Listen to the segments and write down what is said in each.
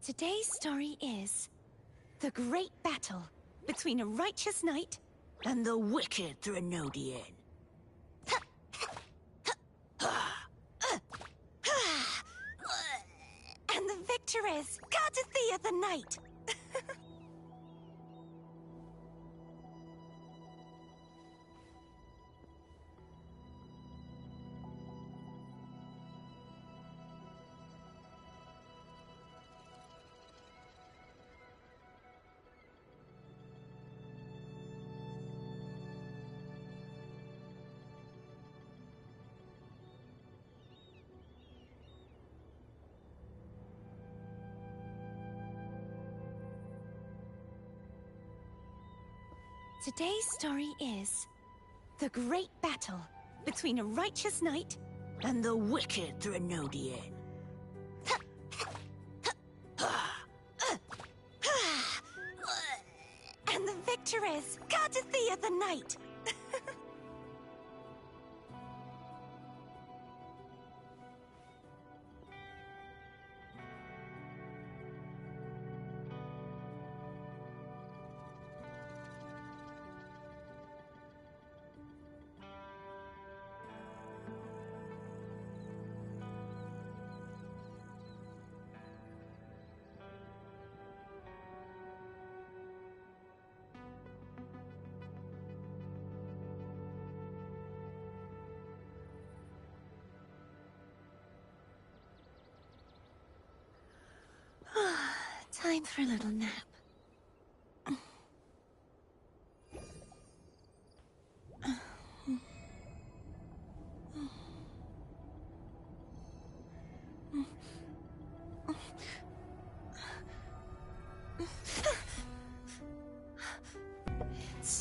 Today's story is the great battle between a righteous knight and the wicked Threnodian. And the victor is Gardathea the Knight. Today's story is the great battle between a righteous knight and the wicked Threnodian. And the victor is Gardathea the Knight. Time for a little nap.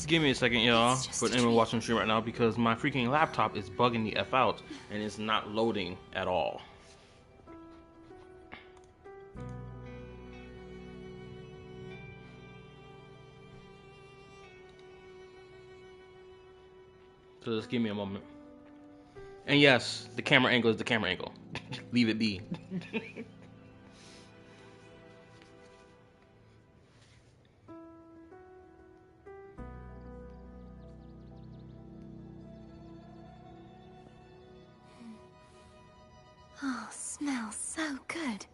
Give me a second, y'all, for anyone watching the stream right now, because my freaking laptop is bugging the F out and it's not loading at all. So just give me a moment. And yes, the camera angle is the camera angle. Leave it be. Oh, smells so good.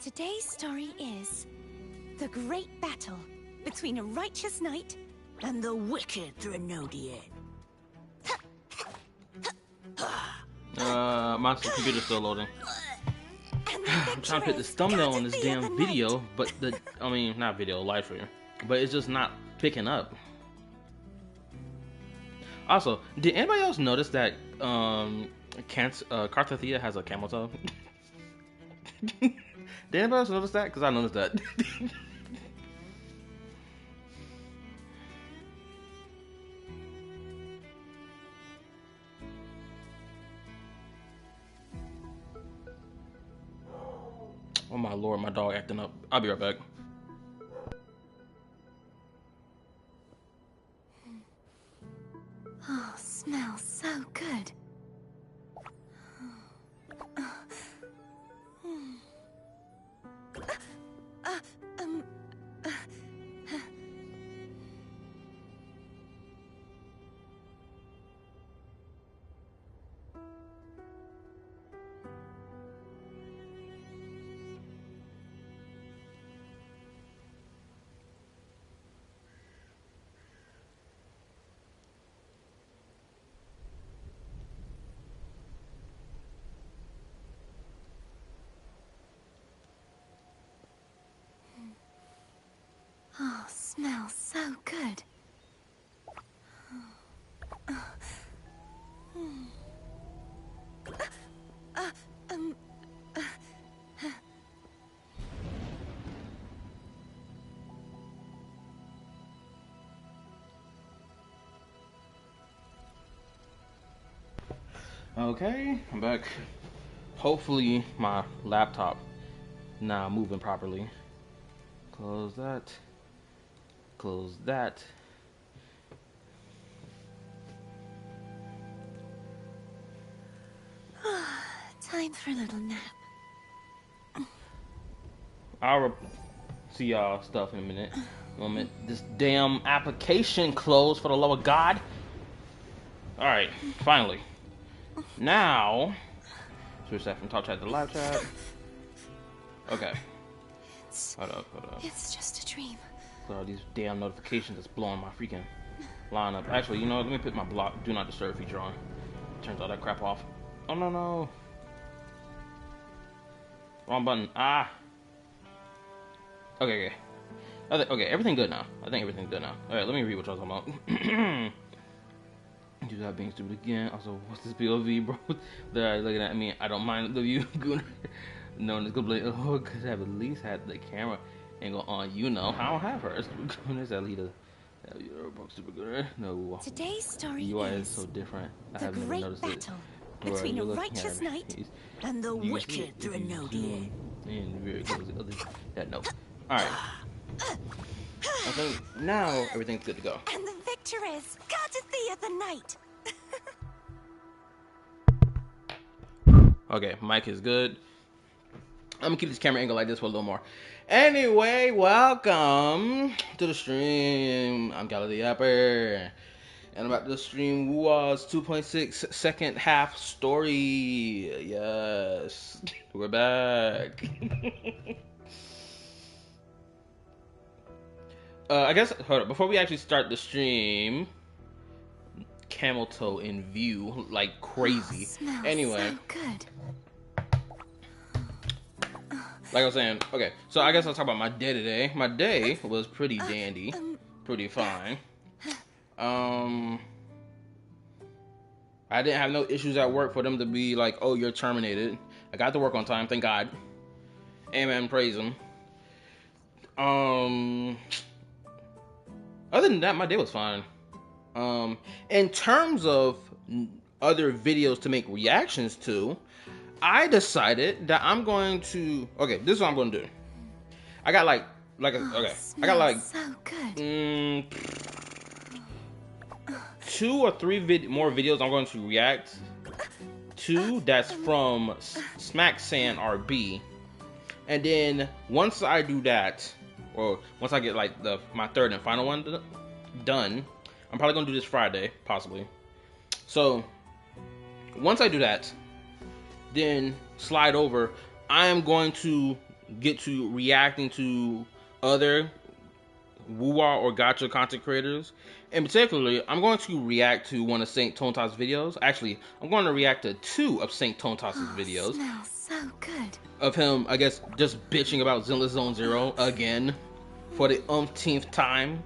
Today's story is the great battle between a righteous knight and the wicked Threnodian. My computer's still loading. I'm trying to put this thumbnail on this damn video, but not video, live stream, but it's just not picking up. Also, did anybody else notice that Gardathea has a camel toe? Did anybody else notice that? Because I noticed that. Oh my lord, my dog acting up. I'll be right back. Oh, smells so good. Oh, smells so good. Okay, I'm back. Hopefully my laptop now moving properly. Close that. Close that. Time for a little nap. I'll see y'all stuff in a minute. Moment. This damn application closed, for the love of God. Alright, finally. Now, switch that from talk chat to live chat. Okay. Hold up. It's just a dream. All these damn notifications that's blowing my freaking line up. Actually, you know what? Let me put my block do not disturb feature on. Turns all that crap off. Oh no. Wrong button. Ah. Okay. Okay, everything good now. I think everything's good now. Alright, let me read what y'all talking about. Do that being stupid again. Also, what's this POV, bro? They're looking at me. I don't mind the view. No, it's gonna be like, oh, cause I have at least had the camera angle on. You know, I don't have hers. Goodness, that leader. Super good. No. Today's story UI is so different. I the have never great noticed battle it. between a righteous knight and the wicked Thrinaudi. And very close to the other. That no. All right. I think now everything's good to go. And the victor is courtesy of the knight. Okay, mic is good. I'm gonna keep this camera angle like this for a little more. Anyway, welcome to the stream. I'm Gala the Yapper, and I'm about to stream Wu's 2.6 second half story. Yes, we're back. I guess, hold up, before we actually start the stream, camel toe in view, like crazy. Smells anyway, so good. Like I was saying, okay, so I guess I'll talk about my day today. My day was pretty dandy, pretty fine. I didn't have no issues at work for them to be like, oh, you're terminated. I got to work on time, thank God. Amen, praise him. Other than that, my day was fine. In terms of other videos to make reactions to, I decided that I'm going to. Okay, this is what I'm going to do. I got okay. I got like so good. 2 or 3 more videos I'm going to react to. That's from Smack San RB, and then once I do that, or once I get like my third and final one done, I'm probably gonna do this Friday, possibly. So once I do that, then slide over, I am going to get to reacting to other Wuwa or Gacha content creators. In particular, I'm going to react to one of Saint Tontas's videos. Actually, I'm going to react to 2 of Saint Tontas's videos. Smells so good. Of him, I guess, just bitching about Zenless Zone Zero again for the umpteenth time.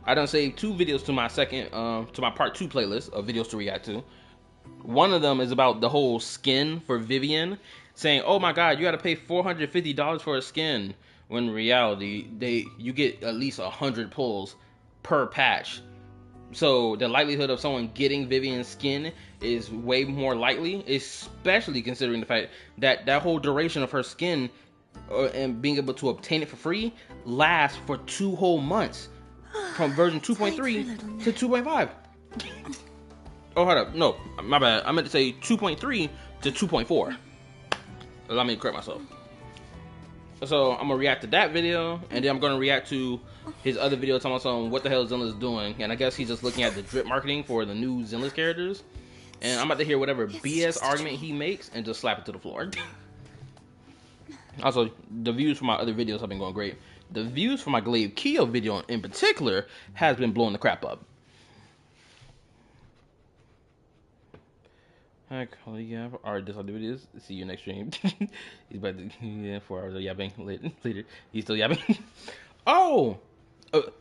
I done saved 2 videos to my to my part 2 playlist of videos to react to. One of them is about the whole skin for Vivian, saying, "Oh my God, you got to pay $450 for a skin." When in reality, you get at least 100 pulls per patch. So the likelihood of someone getting Vivian's skin is way more likely, especially considering the fact that that whole duration of her skin and being able to obtain it for free lasts for 2 whole months. From version 2.3 to 2.5. Oh, hold up. No, my bad. I meant to say 2.3 to 2.4. Allow me to correct myself. So I'm gonna react to that video, and then I'm gonna react to his other video talking about some what the hell Zenless is doing, and I guess he's just looking at the drip marketing for the new Zenless characters. And I'm about to hear whatever BS argument he makes and just slap it to the floor. Also, the views for my other videos have been going great. The views for my Glaive Keo video in particular has been blowing the crap up. Alright, this I'll do it is. See you next stream. He's about to 4 hours of yapping later. He's still yapping. Oh!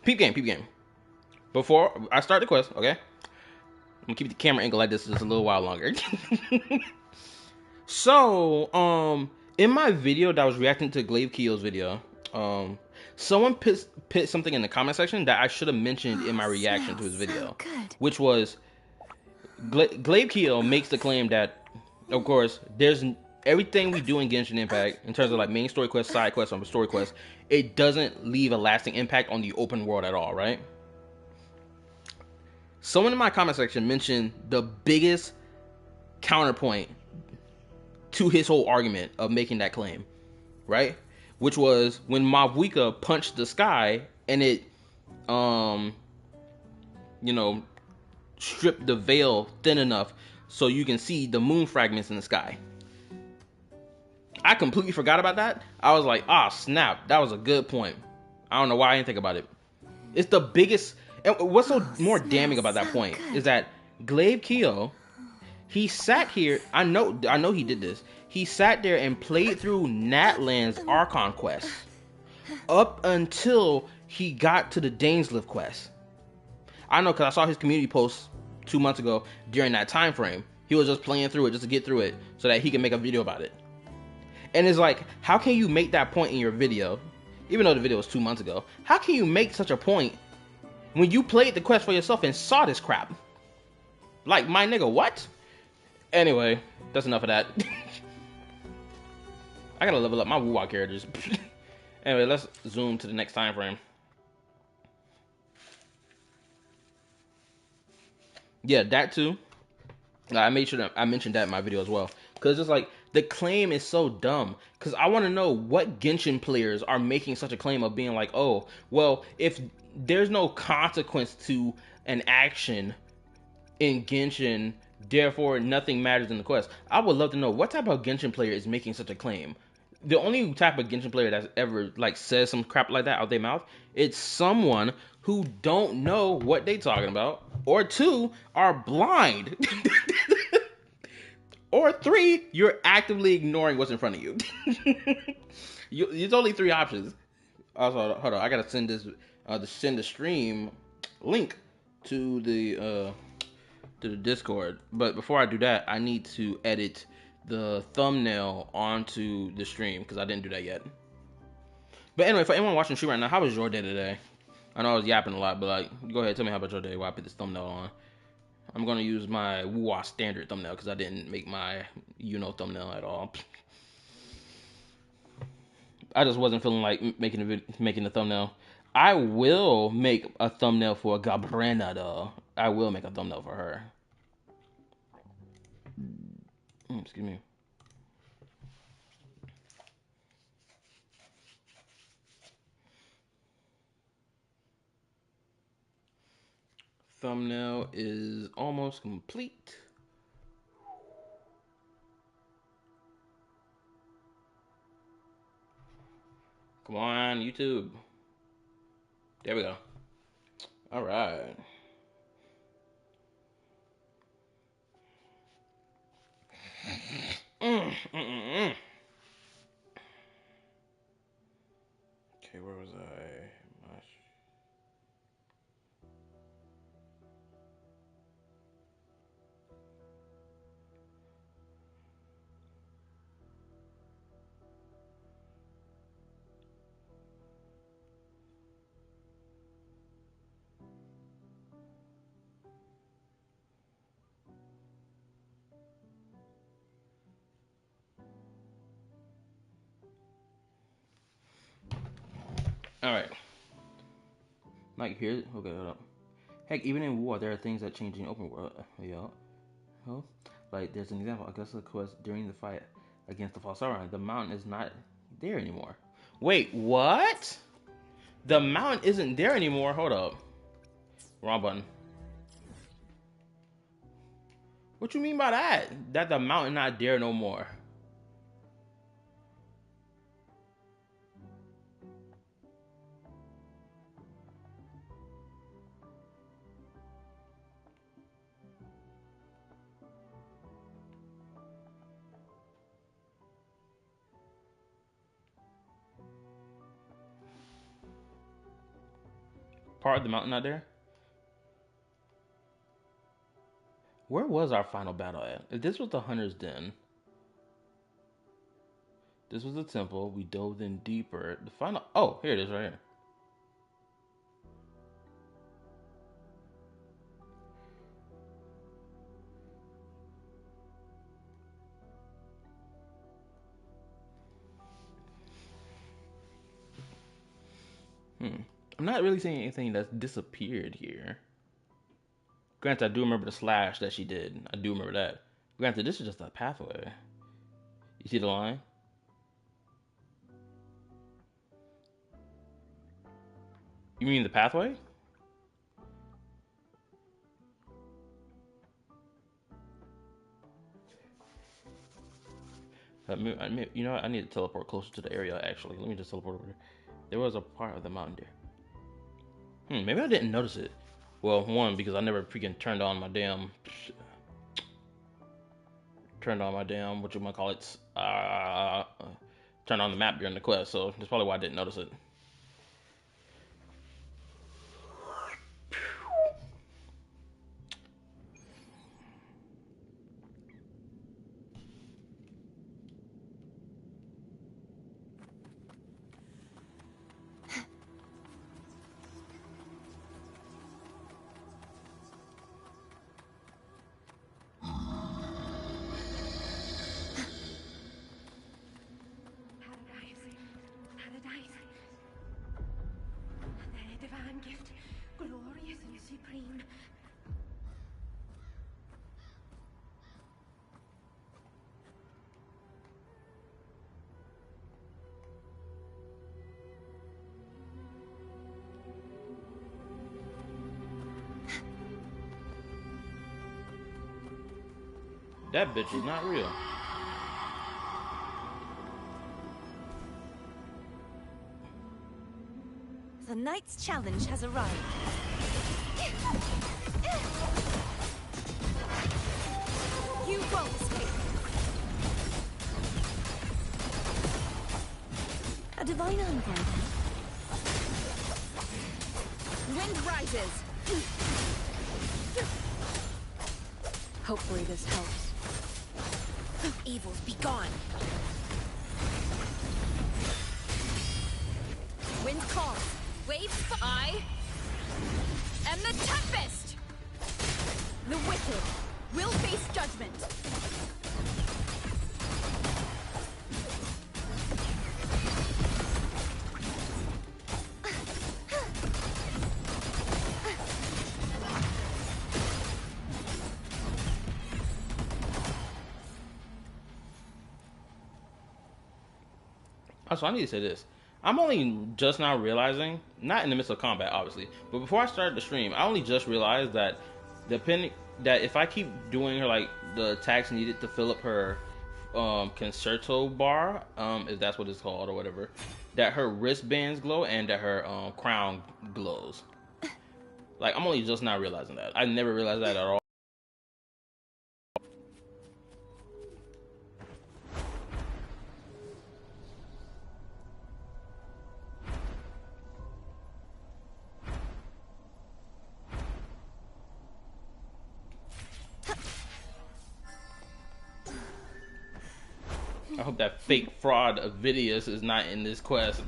Peep game. Before I start the quest, okay? I'm gonna keep the camera angle like this just a little while longer. So, in my video that I was reacting to Glaive Keo's video, Um, someone put something in the comment section that I should have mentioned in my reaction to his Smells video, so good. which was Glaive Keel makes the claim that, of course, there's everything we do in Genshin Impact in terms of like main story quests, side quests, or story quests. It doesn't leave a lasting impact on the open world at all, right? Someone in my comment section mentioned the biggest counterpoint to his whole argument of making that claim, right? Which was when Mavuika punched the sky and it, um, you know, stripped the veil thin enough so you can see the moon fragments in the sky. I completely forgot about that. I was like, ah, snap, that was a good point. I don't know why I didn't think about it. It's the biggest. And what's so more damning about that point is that Glaive Keel, he sat here. I know he did this. He sat there and played through Natlan's Archon quest up until he got to the Dainslift quest. I know because I saw his community post 2 months ago during that time frame. He was just playing through it just to get through it so that he can make a video about it. And it's like, how can you make that point in your video, even though the video was 2 months ago? How can you make such a point when you played the quest for yourself and saw this crap? Like, my nigga, what? Anyway, that's enough of that. I gotta level up my Woo-Wah characters. Anyway, let's zoom to the next time frame. Yeah, that too. I made sure that I mentioned that in my video as well. Because it's like, the claim is so dumb. Because I want to know what Genshin players are making such a claim of being like, oh, well, if there's no consequence to an action in Genshin, therefore nothing matters in the quest. I would love to know what type of Genshin player is making such a claim. The only type of Genshin player that's ever like says some crap like that out their mouth, it's someone who don't know what they talking about, or two, are blind. Or three, you're actively ignoring what's in front of you. There's only three options. Also, hold on, I gotta send this, send the stream link to the Discord. But before I do that, I need to edit the thumbnail onto the stream because I didn't do that yet. But anyway, for anyone watching the stream right now, how was your day today? I know I was yapping a lot, but like, go ahead, tell me how about your day while I put this thumbnail on. I'm gonna use my Woo-Wah standard thumbnail because I didn't make my thumbnail at all. I just wasn't feeling like making the thumbnail. I will make a thumbnail for Gabrena though. I will make a thumbnail for her. Excuse me. Thumbnail is almost complete. Come on, YouTube. There we go. All right. Okay, where was I? All right. Like here, okay, hold up. Heck, even in war, there are things that change in the open world. Yeah. Huh? Like, there's an example. Augusta quest during the fight against the false Sauron. The mountain is not there anymore. Wait, what? The mountain isn't there anymore? Hold up. Wrong button. What you mean by that? That the mountain not there no more? Part of the mountain not there? Where was our final battle at? If this was the Hunter's Den, This was the temple. We dove in deeper. The final. Oh, here it is, right here. I'm not really seeing anything that's disappeared here. Granted, I do remember the slash that she did. I do remember that. Granted, this is just a pathway. You see the line? You mean the pathway? You know what? I need to teleport closer to the area, actually. Let me just teleport over there. There was a part of the mountain there. Maybe I didn't notice it. Well, one, because I never freaking turned on my damn... what you might call it? Turned on the map during the quest, so that's probably why I didn't notice it. That bitch is not real. The knight's challenge has arrived. You won't escape. A divine envoy, then. Wind rises. Hopefully this helps. Evils be gone. Wind calls. Waves. I am the Tempest. The wicked will face judgment. So I need to say this. I'm only just now realizing, not in the midst of combat, obviously, but before I started the stream, I only just realized that if I keep doing her like the attacks needed to fill up her concerto bar, if that's what it's called or whatever, that her wristbands glow and that her crown glows. Like I'm only just now realizing that. I never realized that at all. I hope that fake fraud of Vidius is not in this quest.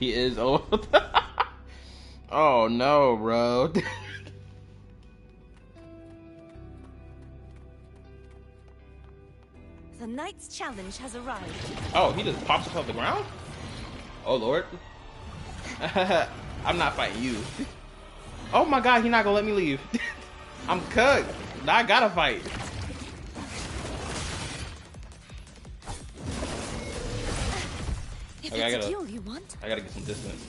He is old. Oh no, bro. The knight's challenge has arrived. Oh, he just pops up off the ground? Oh lord. I'm not fighting you. Oh my god, he's not gonna let me leave. I'm cooked. Now I gotta fight. If Okay, it's a duel you want. I gotta get some distance.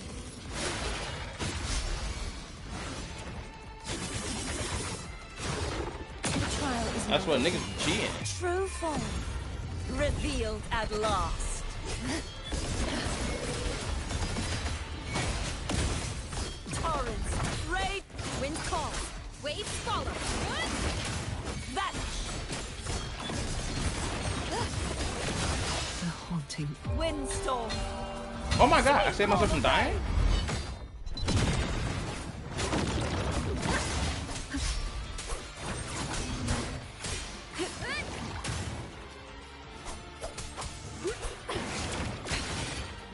The trial is That's what niggas be cheating. true form revealed at last. Torrents, raid, wind calls, Waves follow. Vanish. The haunting windstorm. Oh my god, I saved myself from dying?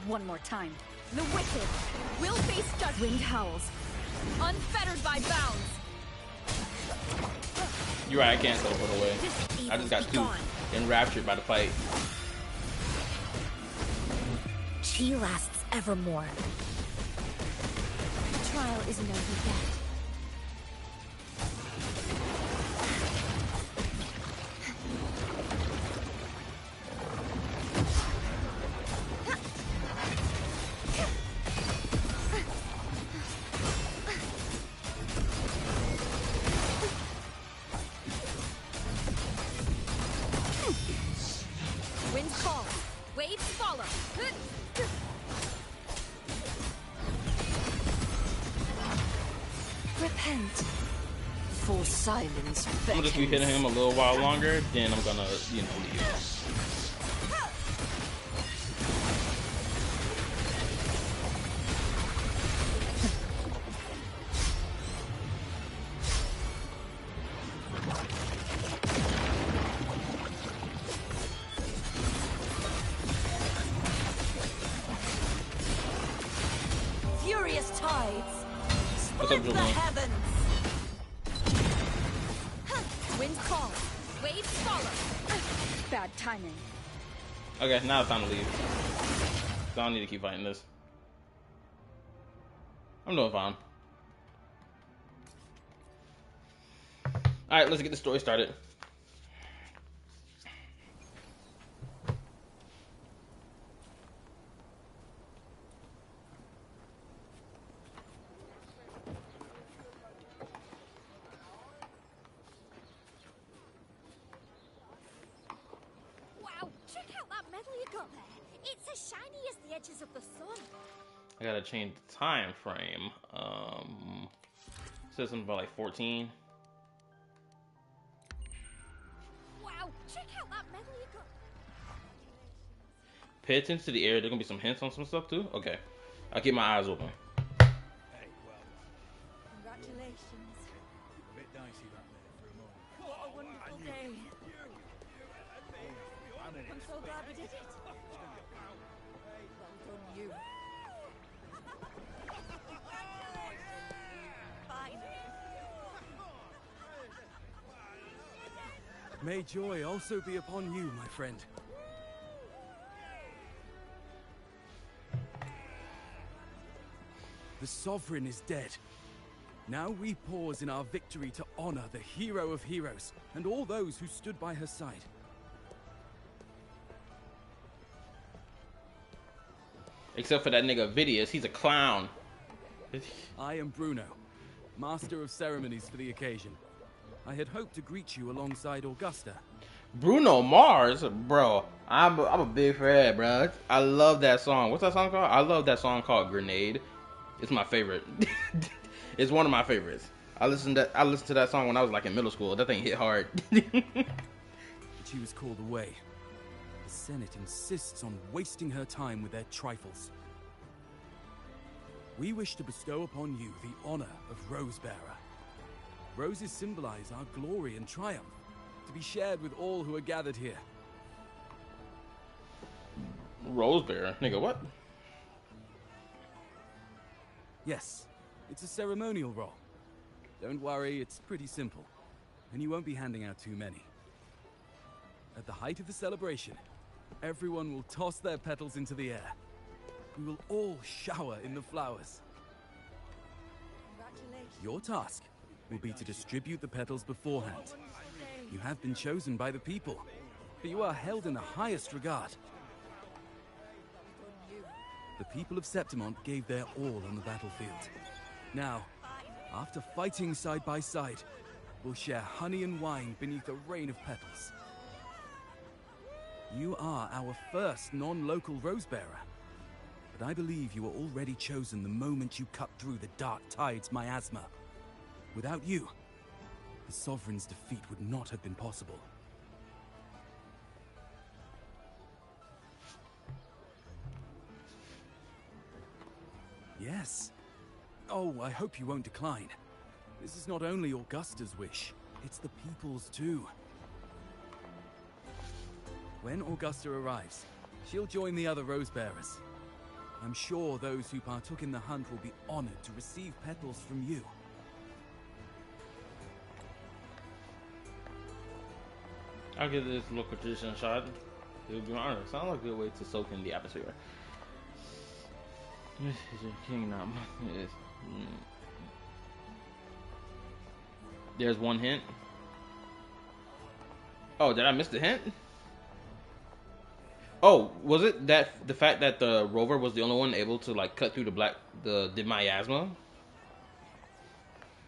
One more time. The wicked will face judgment. Wind howls, unfettered by bounds. You're right, I can't teleport away. I just got too enraptured by the fight. She lasts evermore. The trial isn't over yet. Wind calls, waves follow. Repent. For silence. I'm gonna just be hitting him a little while longer, then I'm gonna, you know, leave. Furious tides. What's up, Split the heavens. Wind calls, waves follow. Bad timing. Okay, now it's time to leave. So I don't need to keep fighting this. I'm doing fine. Alright, let's get the story started. Wow, check out that medal you got there. It's as shiny as the edges of the sun. I gotta change the time frame. Says something about like 14. Wow, check out that medal you got. Pay attention to the air. There's gonna be some hints on some stuff too. Okay, I'll keep my eyes open. Hey, well, Congratulations. a bit dicey that there for a moment. What a wonderful day. I'm so glad we did it. Well done, you. May joy also be upon you, my friend. The Sovereign is dead. Now we pause in our victory to honor the hero of heroes and all those who stood by her side. Except for that nigga Vidius, he's a clown. I am Bruno, Master of Ceremonies for the occasion. I had hoped to greet you alongside Augusta. Bruno Mars, bro. I'm a big fan, bro. I love that song. What's that song called? I love that song called Grenade. It's my favorite. It's one of my favorites. I listened to that song when I was like in middle school. That thing hit hard. But she was called away. The Senate insists on wasting her time with their trifles. We wish to bestow upon you the honor of Rosebearer. Roses symbolize our glory and triumph, to be shared with all who are gathered here. Rosebearer, nigga, what? Yes, it's a ceremonial role. Don't worry, it's pretty simple, and you won't be handing out too many. At the height of the celebration, everyone will toss their petals into the air. We will all shower in the flowers. Congratulations. Your task will be to distribute the petals beforehand. You have been chosen by the people, but you are held in the highest regard. The people of Septimont gave their all on the battlefield. Now, after fighting side by side, we'll share honey and wine beneath a rain of petals. You are our first non-local Rosebearer, but I believe you were already chosen the moment you cut through the dark tide's miasma. Without you, the Sovereign's defeat would not have been possible. Yes. Oh, I hope you won't decline. This is not only Augusta's wish, it's the people's too. When Augusta arrives, she'll join the other Rose Bearers. I'm sure those who partook in the hunt will be honored to receive petals from you. I'll give this local tradition a shot. It would be an honor. Sounds like a good way to soak in the atmosphere. This is your kingdom. Yes. There's one hint. Oh, did I miss the hint? Oh, was it that the fact that the rover was the only one able to like cut through the miasma?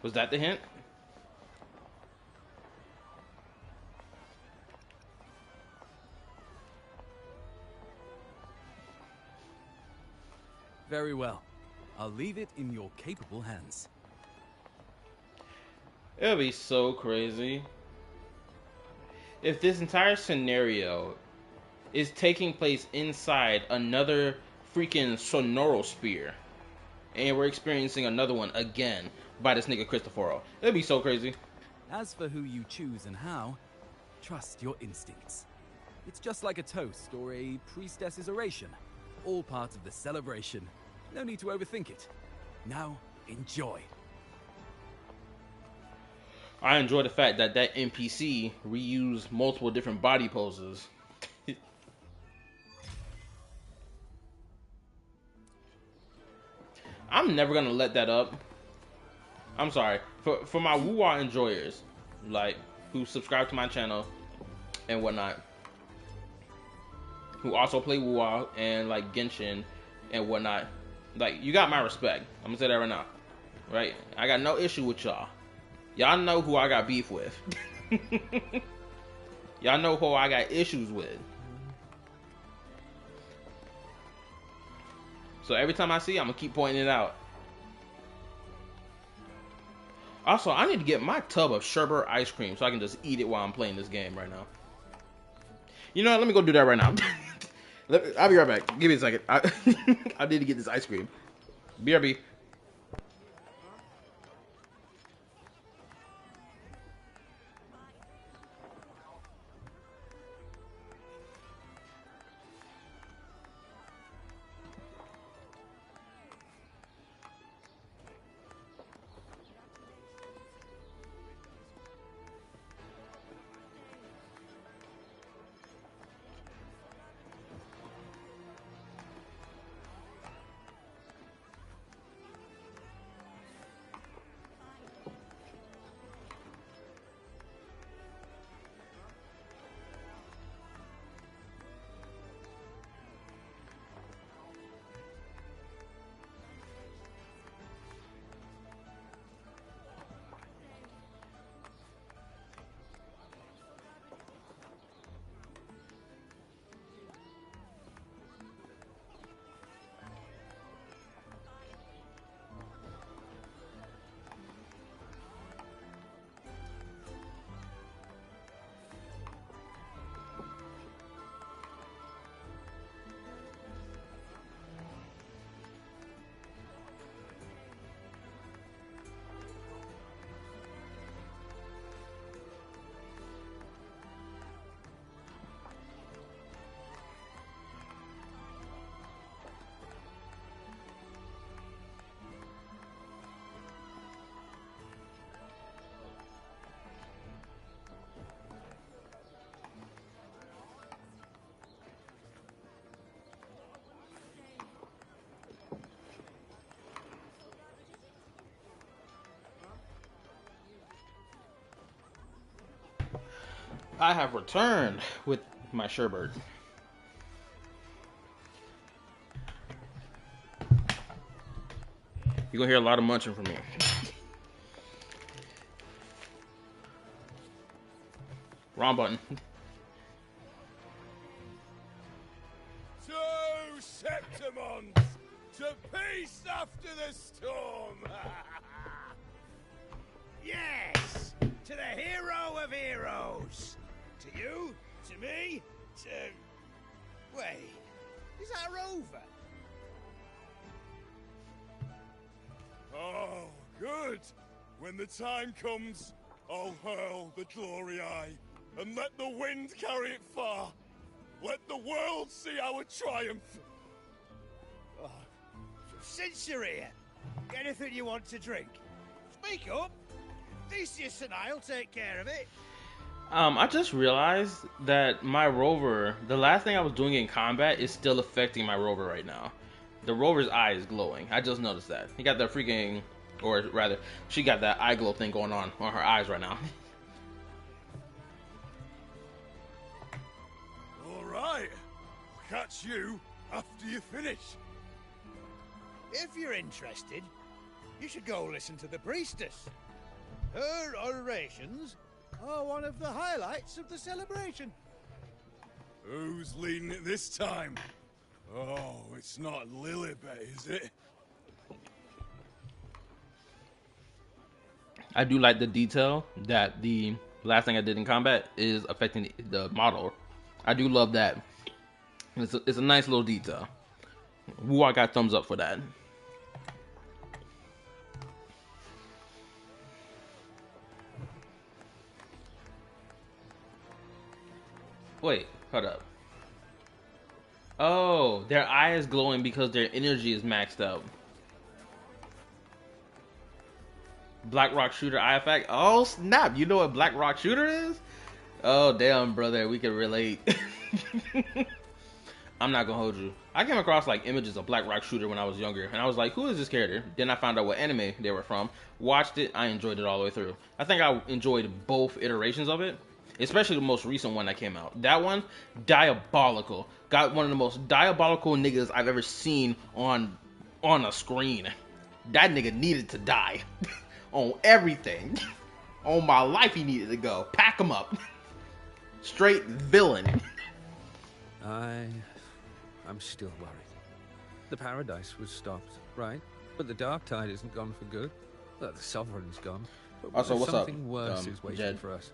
Was that the hint? Very well. I'll leave it in your capable hands. It'll be so crazy if this entire scenario is taking place inside another freaking Sonoro Spear, and we're experiencing another one again by this nigga Cristoforo. It'd be so crazy. As for who you choose and how, trust your instincts. It's just like a toast or a priestess's oration. All part of the celebration. No need to overthink it. Now, enjoy. I enjoy the fact that that NPC reused multiple different body poses. I'm never gonna let that up. I'm sorry. For my Wuwa enjoyers, like, who subscribe to my channel and whatnot, who also play Wuwa and like Genshin and whatnot, like, you got my respect. I'm gonna say that right now. Right? I got no issue with y'all. Y'all know who I got beef with. Y'all know who I got issues with. So every time I see it, I'm gonna keep pointing it out. Also, I need to get my tub of sherbet ice cream so I can just eat it while I'm playing this game right now. You know what? Let me go do that right now. I'll be right back. Give me a second. I need to get this ice cream. BRB. I have returned with my sherbet. You're gonna hear a lot of munching from me. Wrong button. Two Septimons to peace after the storm. Yes, To the hero of heroes. To you, to me, to... Wait, is that a rover? Oh, good. When the time comes, I'll hurl the glory eye and let the wind carry it far. Let the world see our triumph. Oh, since you're here, anything you want to drink? Speak up. Theseus and I'll take care of it. I just realized that my rover, the last thing I was doing in combat, is still affecting my rover right now. The rover's eye is glowing. I just noticed that. He got that freaking, or rather, she got that eye glow thing going on her eyes right now. All right. I'll catch you after you finish. If you're interested, you should go listen to the priestess. Her orations are one of the highlights of the celebration. Who's leading it this time? Oh, it's not Lilibet, is it? I do like the detail that the last thing I did in combat is affecting the model. I do love that. It's a nice little detail. Woo, I got thumbs up for that. Wait, hold up. Oh, their eye is glowing because their energy is maxed out. Black Rock Shooter eye effect. Oh snap! You know what Black Rock Shooter is? Oh damn, brother, we can relate. I'm not gonna hold you. I came across like images of Black Rock Shooter when I was younger, and I was like, "Who is this character?" Then I found out what anime they were from. Watched it, I enjoyed it all the way through. I think I enjoyed both iterations of it, especially the most recent one that came out. That one, diabolical. Got one of the most diabolical niggas I've ever seen on a screen. That nigga needed to die on everything. On my life, he needed to go. Pack him up. Straight villain. I'm still worried. The paradise was stopped, right? But the dark tide isn't gone for good. The sovereign's gone. But Also, what's up? Something worse is waiting Jed. for us.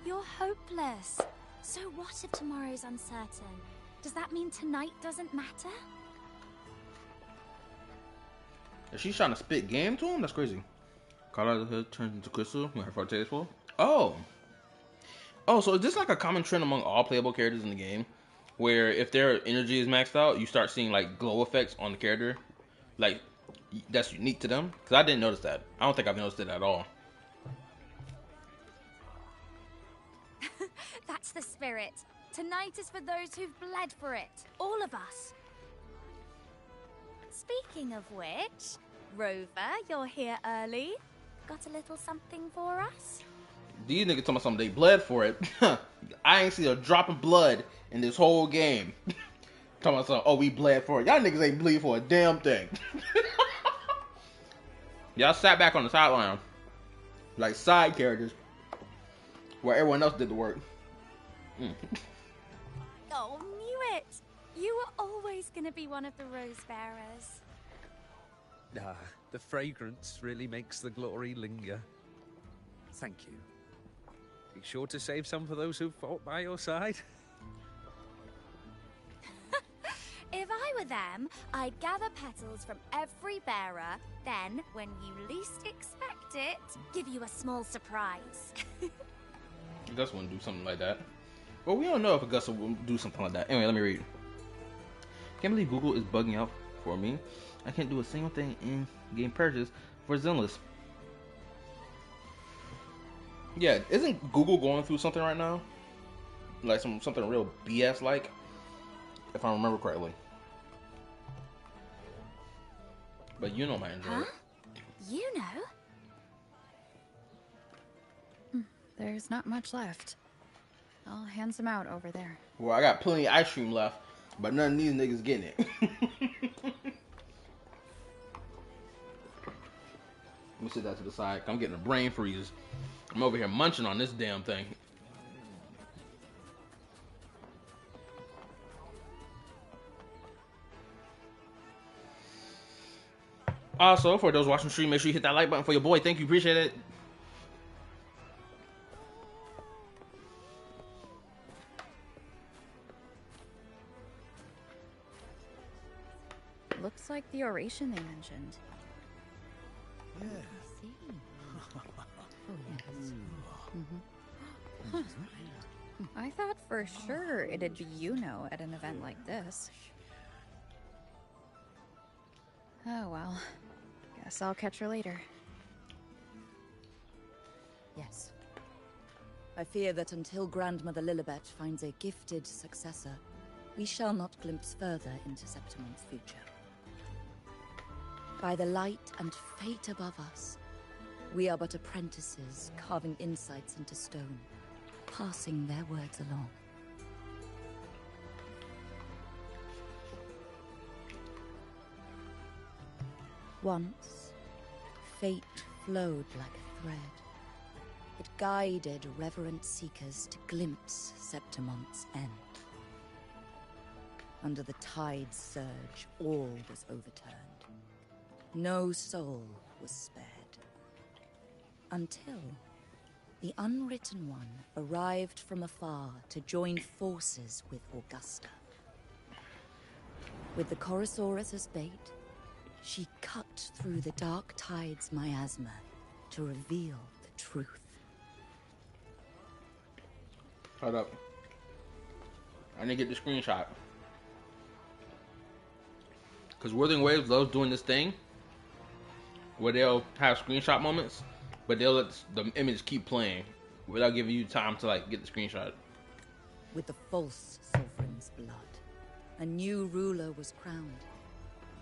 You're hopeless. So what if tomorrow's uncertain? Does that mean tonight doesn't matter? Is she trying to spit game to him? That's crazy. Call out of the hood turns into crystal when her forte is full. Oh, so is this like a common trend among all playable characters in the game, where if their energy is maxed out, you start seeing like glow effects on the character, like that's unique to them? Because I didn't notice that. I don't think I've noticed it at all. That's the spirit. Tonight is for those who've bled for it. All of us. Speaking of which, Rover, you're here early. Got a little something for us? These niggas talking about something they bled for it. I ain't seen a drop of blood in this whole game. Talking about something, oh, we bled for it. Y'all niggas ain't bleed for a damn thing. Y'all sat back on the sideline like side characters where everyone else did the work. Oh, knew it! You were always gonna be one of the rose bearers. The fragrance really makes the glory linger. Thank you. Be sure to save some for those who fought by your side. If I were them, I'd gather petals from every bearer, then, when you least expect it, give you a small surprise. Gus wouldn't do something like that. Well, we don't know if Gus will do something like that. Anyway, let me read. Can't believe Google is bugging out for me. I can't do a single thing in game purchase for Zenless. Yeah, isn't Google going through something right now? Like something real BS like, if I remember correctly. But you know my Android. Huh? You know? There's not much left. I'll hand some out over there. Well, I got plenty of ice cream left, but none of these niggas getting it. Let me sit that to the side. I'm getting a brain freeze. I'm over here munching on this damn thing. Also, for those watching the stream, make sure you hit that like button for your boy. Thank you, appreciate it. Looks like the oration they mentioned. Yeah. See? Oh, yes. Huh. I thought for sure it'd be at an event like this. Oh well. Guess I'll catch her later. Yes. I fear that until Grandmother Lilibet finds a gifted successor, we shall not glimpse further into Septimon's future. By the light and fate above us, we are but apprentices carving insights into stone, passing their words along. Once, fate flowed like a thread. It guided reverent seekers to glimpse Septimon's end. Under the tide's surge, all was overturned. No soul was spared. Until the Unwritten One arrived from afar to join forces with Augusta. With the Chorosaurus as bait, she cut through the dark tide's miasma to reveal the truth. Hold up. I need to get the screenshot. Because Wuthering Waves loves doing this thing where they'll have screenshot moments, but they'll let the image keep playing without giving you time to like get the screenshot. With the false sovereign's blood, a new ruler was crowned.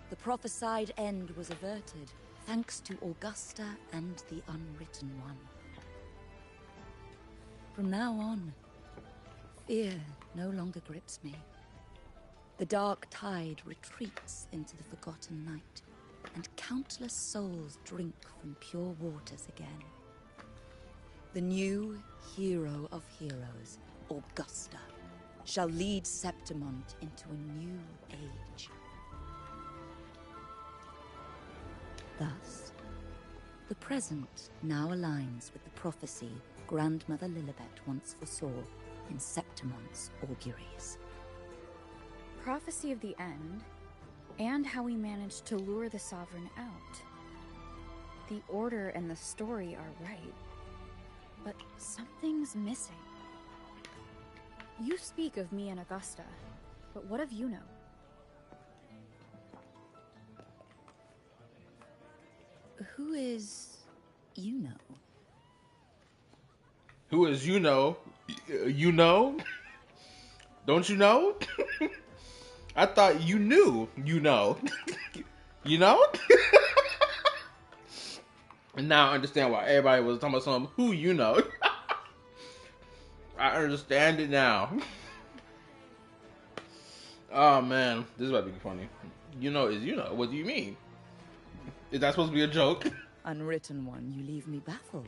The prophesied end was averted, thanks to Augusta and the Unwritten One. From now on, fear no longer grips me. The dark tide retreats into the forgotten night, and countless souls drink from pure waters again. The new hero of heroes, Augusta, shall lead Septimont into a new age. Thus, the present now aligns with the prophecy Grandmother Lilibet once foresaw in Septimont's auguries. Prophecy of the end, and how we managed to lure the Sovereign out. The order and the story are right, but something's missing. You speak of me and Augusta, but what of Yuno? Who is Yuno? Who is Yuno? You know? Don't you know? I thought you knew. You know? You know? And now I understand why everybody was talking about something. Who you know? I understand it now. Oh man, this is about to be funny. You know is you know. What do you mean? Is that supposed to be a joke? Unwritten One, you leave me baffled.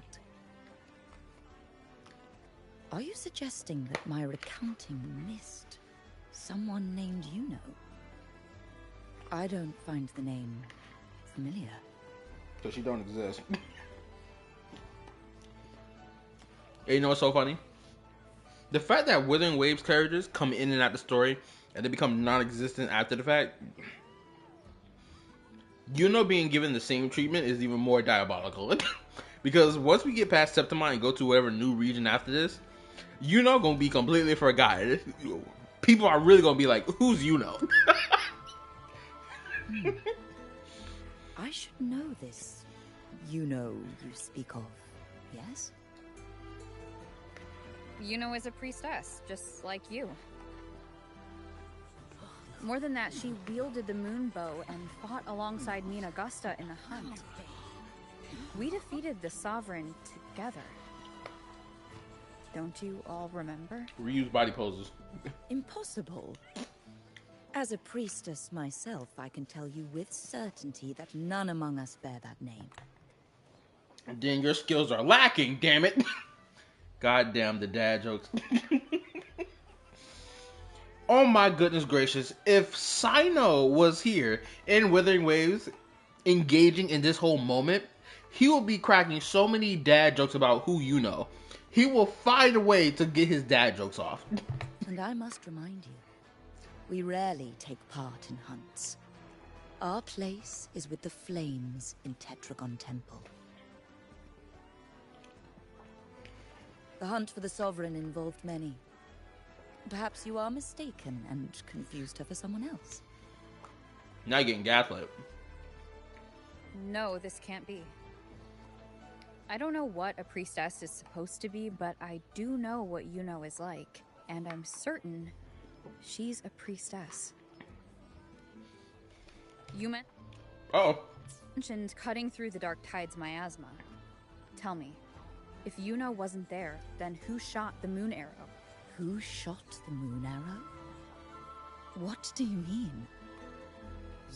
Are you suggesting that my recounting missed someone named Yuno? I don't find the name familiar. So she don't exist. And you know what's so funny? The fact that Wuthering Waves characters come in and out the story and they become non-existent after the fact, Yuno being given the same treatment is even more diabolical. Because once we get past Septimont and go to whatever new region after this, Yuno gonna be completely forgotten. People are really gonna be like, who's Yuno? I should know this Yuno you speak of, yes? Yuno is a priestess, just like you. More than that, she wielded the moon bow and fought alongside me and Augusta in the hunt. We defeated the Sovereign together. Don't you all remember? Reuse body poses. Impossible. As a priestess myself, I can tell you with certainty that none among us bear that name. Then your skills are lacking, damn it. God damn the dad jokes. Oh my goodness gracious. If Sino was here in Wuthering Waves engaging in this whole moment, he will be cracking so many dad jokes about who you know. He will find a way to get his dad jokes off. And I must remind you, we rarely take part in hunts. Our place is with the flames in Tetragon Temple. The hunt for the Sovereign involved many. Perhaps you are mistaken and confused her for someone else. Now you're getting gaslit. No, this can't be. I don't know what a priestess is supposed to be, but I do know what Yuno is like. And I'm certain she's a priestess. You mentioned cutting through the dark tide's miasma. Tell me, if Yuno wasn't there, then who shot the moon arrow? Who shot the moon arrow? What do you mean?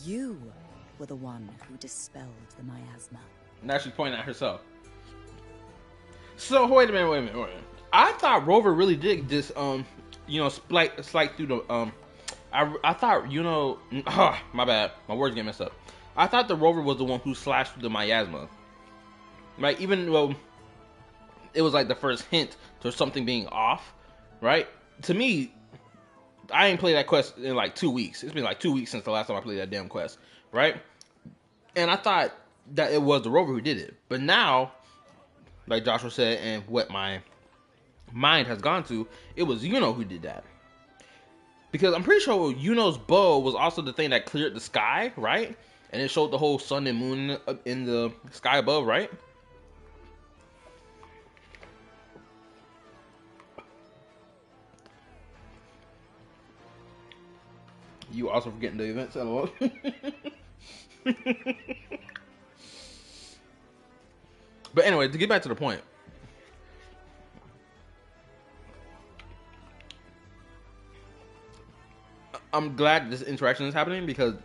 You were the one who dispelled the miasma. Now she's pointing at herself. So wait a minute. I thought Rover really did just slide through the I thought my bad, my words get messed up. I thought the Rover was the one who slashed through the miasma. Right, even though it was like the first hint to something being off, right? To me, I ain't played that quest in like 2 weeks. It's been like 2 weeks since the last time I played that damn quest, right? And I thought that it was the Rover who did it. But now, like Joshua said, and what my mind has gone to, it was Yuno who did that. Because I'm pretty sure Yuno's bow was also the thing that cleared the sky, right? And it showed the whole sun and moon in the sky above, right? You also forgetting the events, LOL. But anyway, to get back to the point. I'm glad this interaction is happening because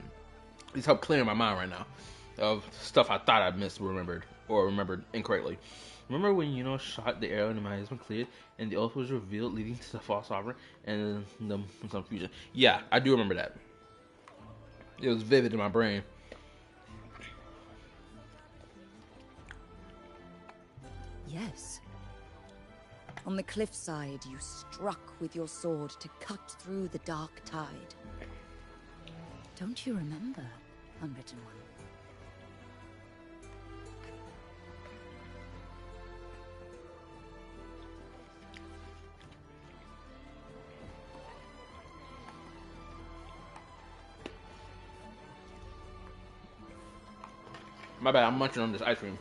it's helped clear my mind right now of stuff I thought I remembered incorrectly. Remember when Yuno shot the arrow and the miasma cleared and the oath was revealed, leading to the false sovereign and some fusion? Yeah, I do remember that. It was vivid in my brain. Yes. On the cliffside, you struck with your sword to cut through the dark tide. Don't you remember, Unwritten One? My bad, I'm munching on this ice cream.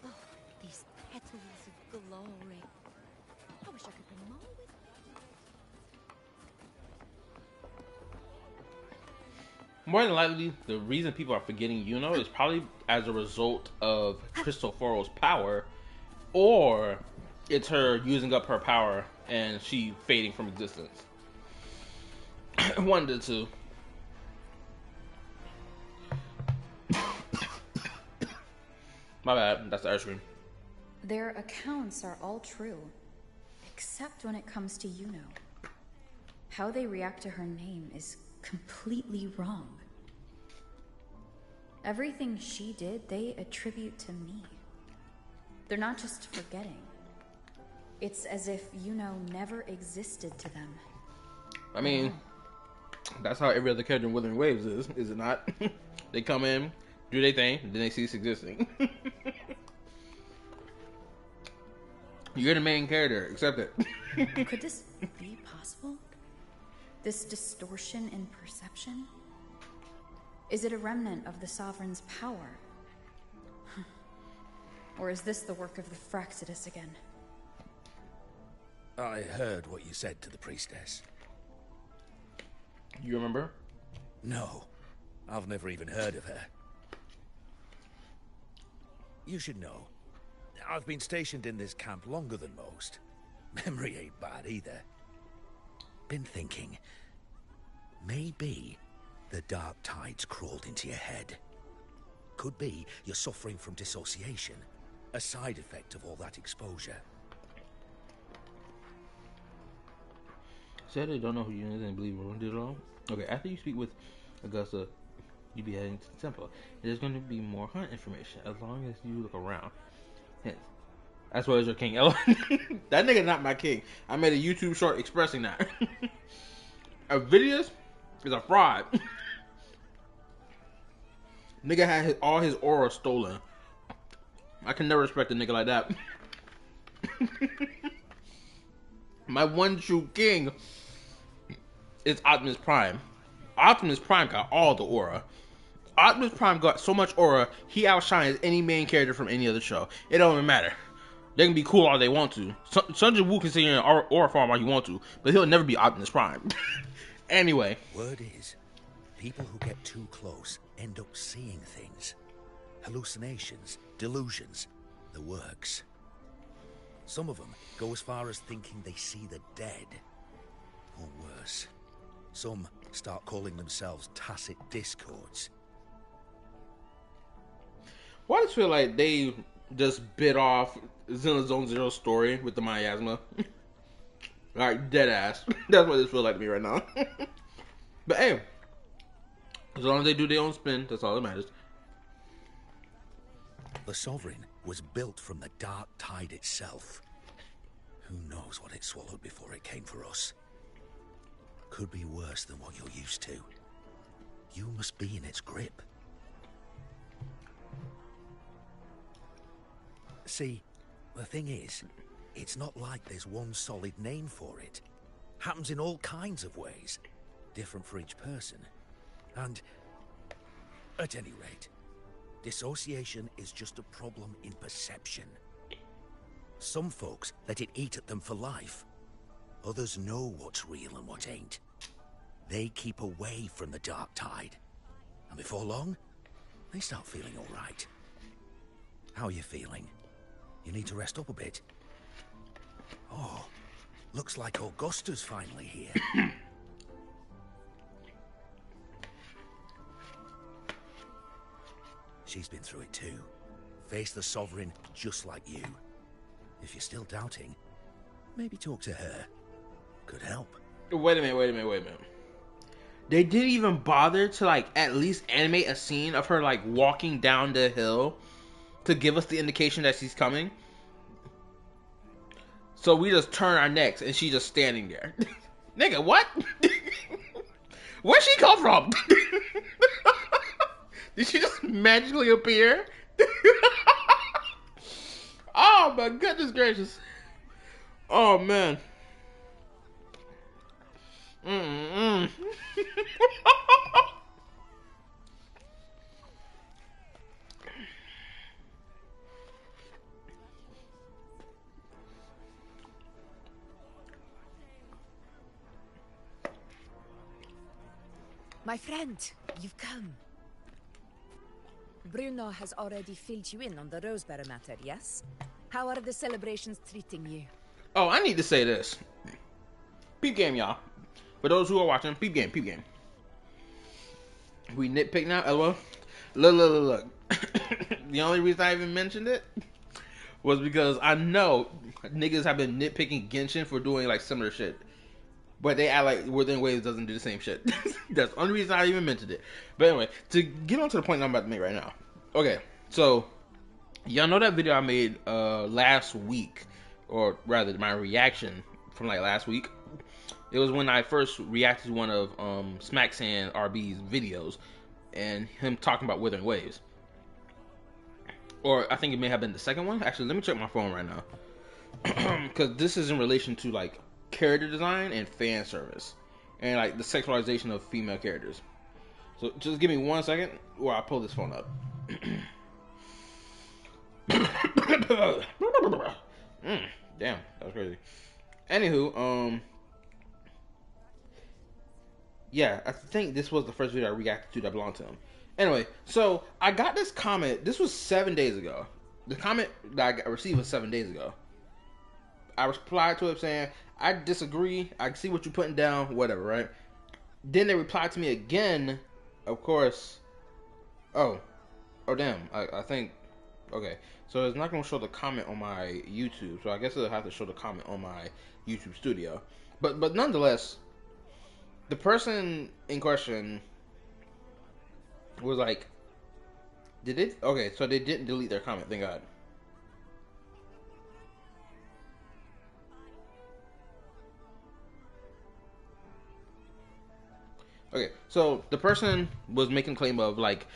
Oh, these petals of glory. I wish I could bring more with me. More than likely, the reason people are forgetting Yuno is probably as a result of Cristoforo's power, or it's her using up her power and she fading from existence. One of the two. My bad, that's the ice cream. Their accounts are all true, except when it comes to Yuno. How they react to her name is completely wrong. Everything she did, they attribute to me. They're not just forgetting. It's as if Yuno never existed to them. I mean, that's how every other character in Wuthering Waves is it not? They come in, do their thing, then they cease existing. You're the main character, accept it. Could this be possible? This distortion in perception? Is it a remnant of the Sovereign's power? Or is this the work of the Fraxidus again? I heard what you said to the priestess. You remember? No, I've never even heard of her. You should know, I've been stationed in this camp longer than most. Memory ain't bad either. Been thinking, maybe the dark tides crawled into your head. Could be you're suffering from dissociation, a side effect of all that exposure. Said they don't know who you is and believe Rowan did it all. Okay, after you speak with Augusta, you'll be heading to the temple. There's going to be more hunt information as long as you look around. Hence, As well as your king. That nigga not my king. I made a YouTube short expressing that. Avidius is a fraud. Nigga had all his aura stolen. I can never respect a nigga like that. My one true king is Optimus Prime. Optimus Prime got all the aura. Optimus Prime got so much aura, he outshines any main character from any other show. It don't even matter. They can be cool all they want to. Sun Jin Woo can sit in an aura farm all you want to, but he'll never be Optimus Prime. Anyway. Word is, people who get too close end up seeing things. Hallucinations, delusions, the works. Some of them go as far as thinking they see the dead. Or worse, some start calling themselves tacit discords. Why does it feel like they just bit off Xena Zone Zero's story with the miasma? Like, dead ass. That's what this feels like to me right now. But hey, as long as they do their own spin, that's all that matters. The Sovereign was built from the dark tide itself. Who knows what it swallowed before it came for us? Could be worse than what you're used to. You must be in its grip. See, the thing is, it's not like there's one solid name for it. Happens in all kinds of ways, different for each person. And, at any rate, dissociation is just a problem in perception. Some folks let it eat at them for life. Others know what's real and what ain't. They keep away from the dark tide. And before long, they start feeling all right. How are you feeling? You need to rest up a bit. Oh, looks like Augusta's finally here. She's been through it too. Faced the Sovereign just like you. If you're still doubting, maybe talk to her. Could help. Wait a minute. They didn't even bother to, like, at least animate a scene of her, like, walking down the hill to give us the indication that she's coming. So we just turn our necks and she's just standing there. Nigga, what? Where'd she come from? Did she just magically appear? Oh my goodness gracious. Oh man. My friend, you've come. Bruno has already filled you in on the Rosebearer matter, yes? How are the celebrations treating you? Oh, I need to say this. Peep game, y'all. For those who are watching, peep game. We nitpick now, LOL. Look. The only reason I even mentioned it was because I know niggas have been nitpicking Genshin for doing, like, similar shit. But they act like Wuthering Waves doesn't do the same shit. That's the only reason I even mentioned it. But anyway, to get on to the point I'm about to make right now. Okay, so y'all know that video I made last week, or rather my reaction from like last week. It was when I first reacted to one of Smack Sand RB's videos and him talking about Wuthering Waves. Or I think it may have been the second one. Actually, let me check my phone right now. Because this is in relation to like character design and fan service and like the sexualization of female characters. So just give me 1 second while I pull this phone up. Damn, that was crazy. Anywho, yeah, I think this was the first video I reacted to that belonged to him. Anyway, so I got this comment. This was 7 days ago. The comment that I received was 7 days ago. I replied to it saying, I disagree. I see what you're putting down. Whatever, right? Then they replied to me again. Of course. Oh, damn. I think. Okay, so it's not going to show the comment on my YouTube. So I guess it'll have to show the comment on my YouTube studio. But nonetheless, the person in question was like, did it? Okay, so they didn't delete their comment. Thank God. So the person was making claim of like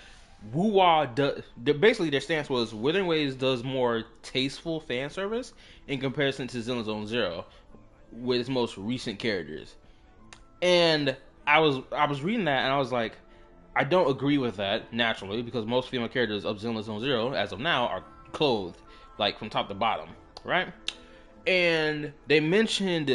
Wuwa basically their stance was Wuthering Waves does more tasteful fan service in comparison to Zenless Zone Zero with its most recent characters. And I was reading that and I was like, I don't agree with that naturally because most female characters of Zenless Zone Zero as of now are clothed like from top to bottom, right? And they mentioned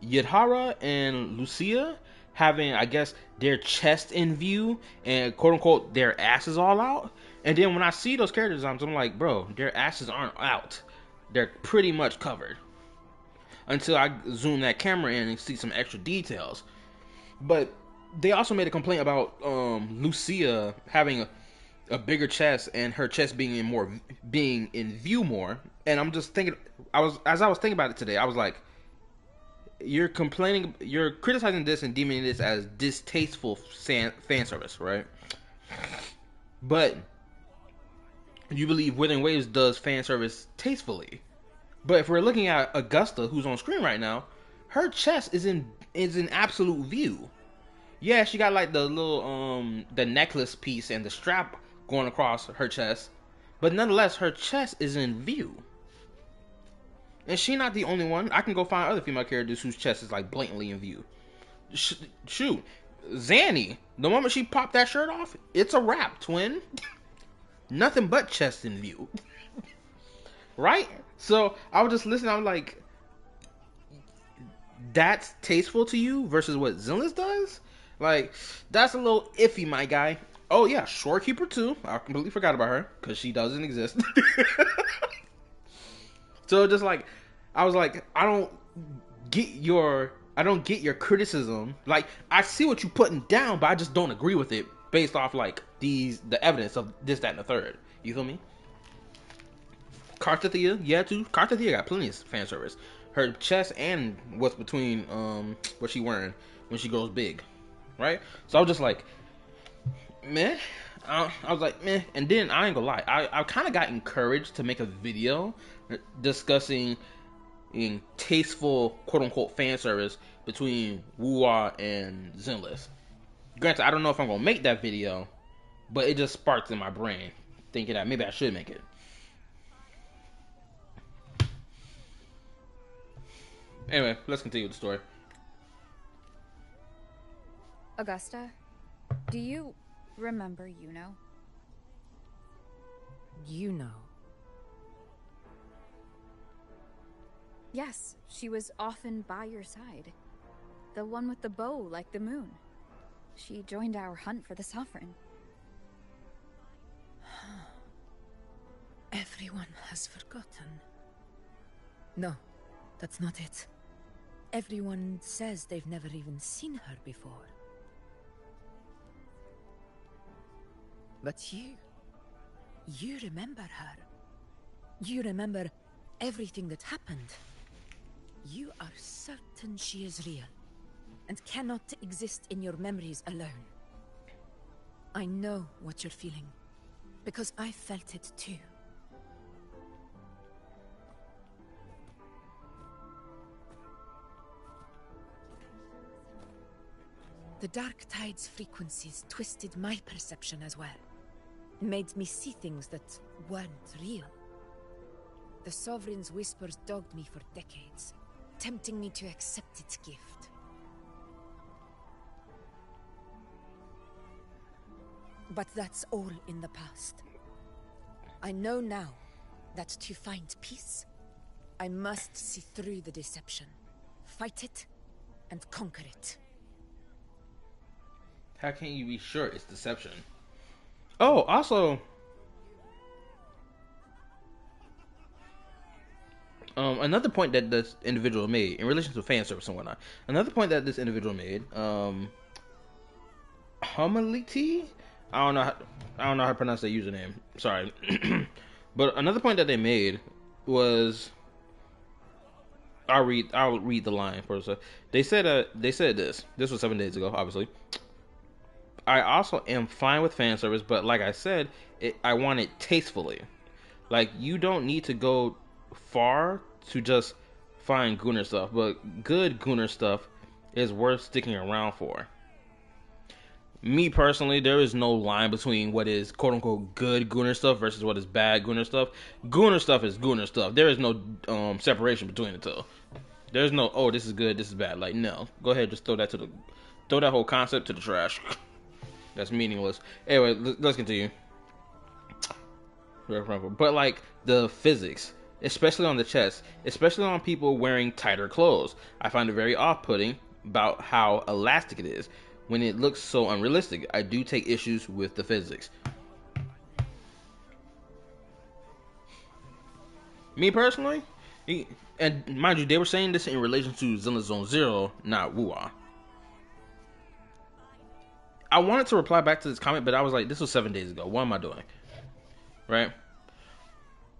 Yidhara and Lucia having, I guess, their chest in view and quote unquote their asses all out. And then when I see those characters, I'm like, bro, their asses aren't out. They're pretty much covered. Until I zoom that camera in and see some extra details. But they also made a complaint about Lucia having a bigger chest and her chest being in view more. And I'm just thinking, as I was thinking about it today, I was like, you're criticizing this and deeming this as distasteful fan service, right? But you believe Wuthering Waves does fan service tastefully. But if we're looking at Augusta, who's on screen right now, her chest is in absolute view. Yeah, she got like the little the necklace piece and the strap going across her chest, but nonetheless her chest is in view. And she's not the only one. I can go find other female characters whose chest is like blatantly in view. Shoot, Zanny, the moment she popped that shirt off, it's a wrap, twin. Nothing but chest in view. Right? So I was just listening, I was like, that's tasteful to you versus what Zenless does? Like, that's a little iffy, my guy. Oh yeah, Shorekeeper too. I completely forgot about her because she doesn't exist. So just like, I was like, I don't get your criticism. Like, I see what you're putting down, but I just don't agree with it based off like the evidence of this, that, and the third. You feel me? Kartathea, yeah, too. Kartathea got plenty of fan service. Her chest and what's between what she wearing when she grows big, right? So I was just like, meh. I was like, meh. And then I ain't gonna lie, I kind of got encouraged to make a video discussing in tasteful quote unquote fan service between Wuwa and Zenless. Granted, I don't know if I'm gonna make that video, but it just sparked in my brain thinking that maybe I should make it. Anyway, let's continue with the story. Augusta, do you remember Yuno? You know. Yes, she was often by your side. The one with the bow like the moon. She joined our hunt for the Sovereign. Everyone has forgotten. No, that's not it. Everyone says they've never even seen her before. But you remember her. You remember everything that happened. You are certain she is real, and cannot exist in your memories alone. I know what you're feeling, because I felt it too. The Dark Tide's frequencies twisted my perception as well. Made me see things that weren't real. The Sovereign's whispers dogged me for decades, tempting me to accept its gift. But that's all in the past. I know now that to find peace, I must see through the deception, fight it, and conquer it. How can you be sure it's deception? Oh, also, another point that this individual made in relation to fan service and whatnot. Another point that this individual made, Humaliti. I don't know how to pronounce their username. Sorry, but another point that they made was, I'll read the line first. They said this. This was 7 days ago, obviously. I also am fine with fan service, but like I said, I want it tastefully. Like, you don't need to go far to just find Gunnar stuff, but good Gunnar stuff is worth sticking around for. Me personally, there is no line between what is quote unquote good Gunnar stuff versus what is bad Gunnar stuff. Gunnar stuff is Gunnar stuff. There is no separation between the two. There's no, oh, this is good, this is bad. Like, no. Go ahead, just throw that whole concept to the trash. That's meaningless. Anyway, let's continue. But like the physics, especially on the chest, especially on people wearing tighter clothes, I find it very off-putting about how elastic it is when it looks so unrealistic. I do take issues with the physics. Me personally, and mind you, they were saying this in relation to Zenless Zone Zero, not Wuwa. I wanted to reply back to this comment, but I was like, this was 7 days ago. What am I doing? Right?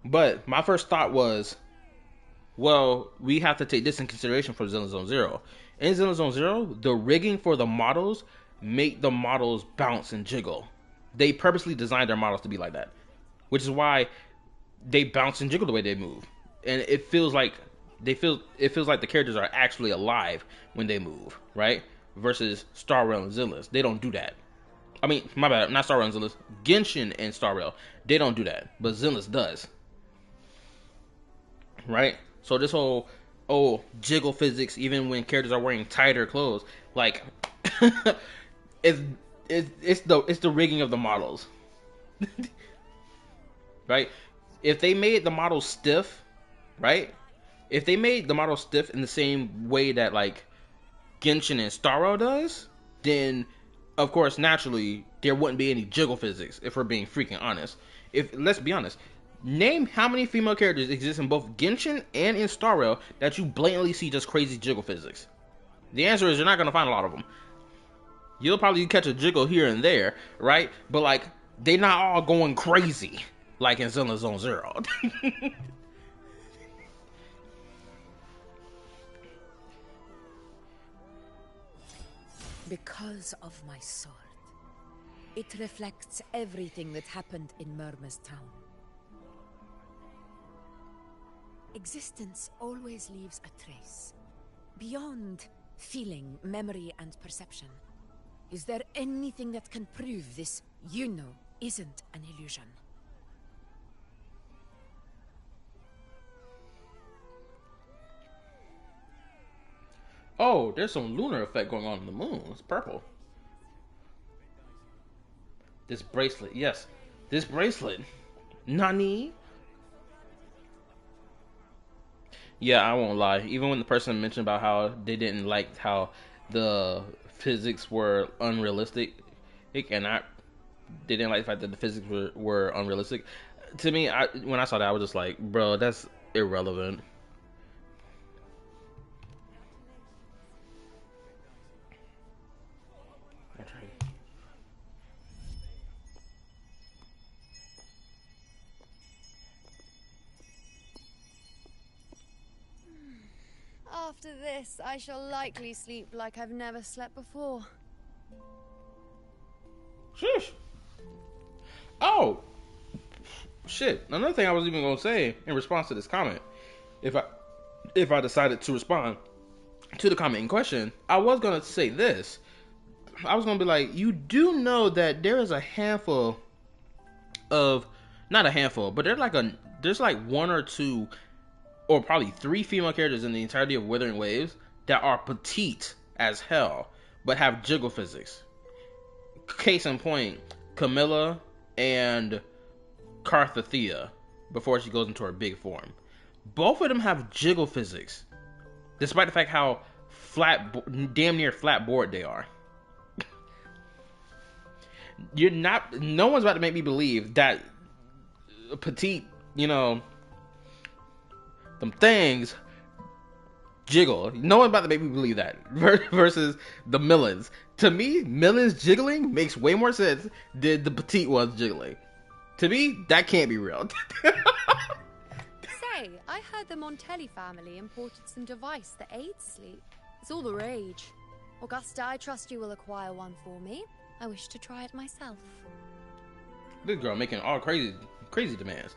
But my first thought was, well, we have to take this in consideration for Zenless Zone Zero. In Zenless Zone Zero, the rigging for the models make the models bounce and jiggle. They purposely designed their models to be like that, which is why they bounce and jiggle the way they move, and it feels like the characters are actually alive when they move, right? Versus Star Rail and Zenless, they don't do that. I mean, my bad, not Star Rail and Zenless. Genshin and Star Rail, they don't do that, but Zenless does, right? So this whole jiggle physics, even when characters are wearing tighter clothes, like it's the rigging of the models, right? If they made the model stiff, right? If they made the model stiff in the same way that like Genshin and Star Rail does, then of course naturally there wouldn't be any jiggle physics. If we're being freaking honest, let's be honest, name how many female characters exist in both Genshin and in Star Rail that you blatantly see just crazy jiggle physics. The answer is you're not gonna find a lot of them. You'll probably catch a jiggle here and there, right? But like they're not all going crazy like in Zenless Zone Zero. Because of my sword. It reflects everything that happened in Murma's town. Existence always leaves a trace. Beyond feeling, memory, and perception. Is there anything that can prove this, isn't an illusion? Oh, there's some lunar effect going on in the moon. It's purple. This bracelet, yes. This bracelet. Nani? Yeah, I won't lie. Even when the person mentioned about how they didn't like how the physics were unrealistic, they didn't like the fact that the physics were unrealistic. To me, when I saw that, I was just like, bro, that's irrelevant. After this, I shall likely sleep like I've never slept before. Sheesh. Oh, shit. Another thing I was even going to say in response to this comment, if I decided to respond to the comment in question, I was going to say this. I was going to be like, you do know that there is a handful of, not a handful, but there's like one or two or probably 3 female characters in the entirety of Wuthering Waves that are petite as hell, but have jiggle physics. Case in point, Camilla and Carthathea, before she goes into her big form. Both of them have jiggle physics, despite the fact how damn near flat board they are. No one's about to make me believe that petite, them things jiggle. No one's about to make me believe that. Versus the Millens. To me, Millens jiggling makes way more sense than the petite ones jiggling. To me, that can't be real. Say, I heard the Montelli family imported some device that aids sleep. It's all the rage. Augusta, I trust you will acquire one for me. I wish to try it myself. This girl making all crazy demands.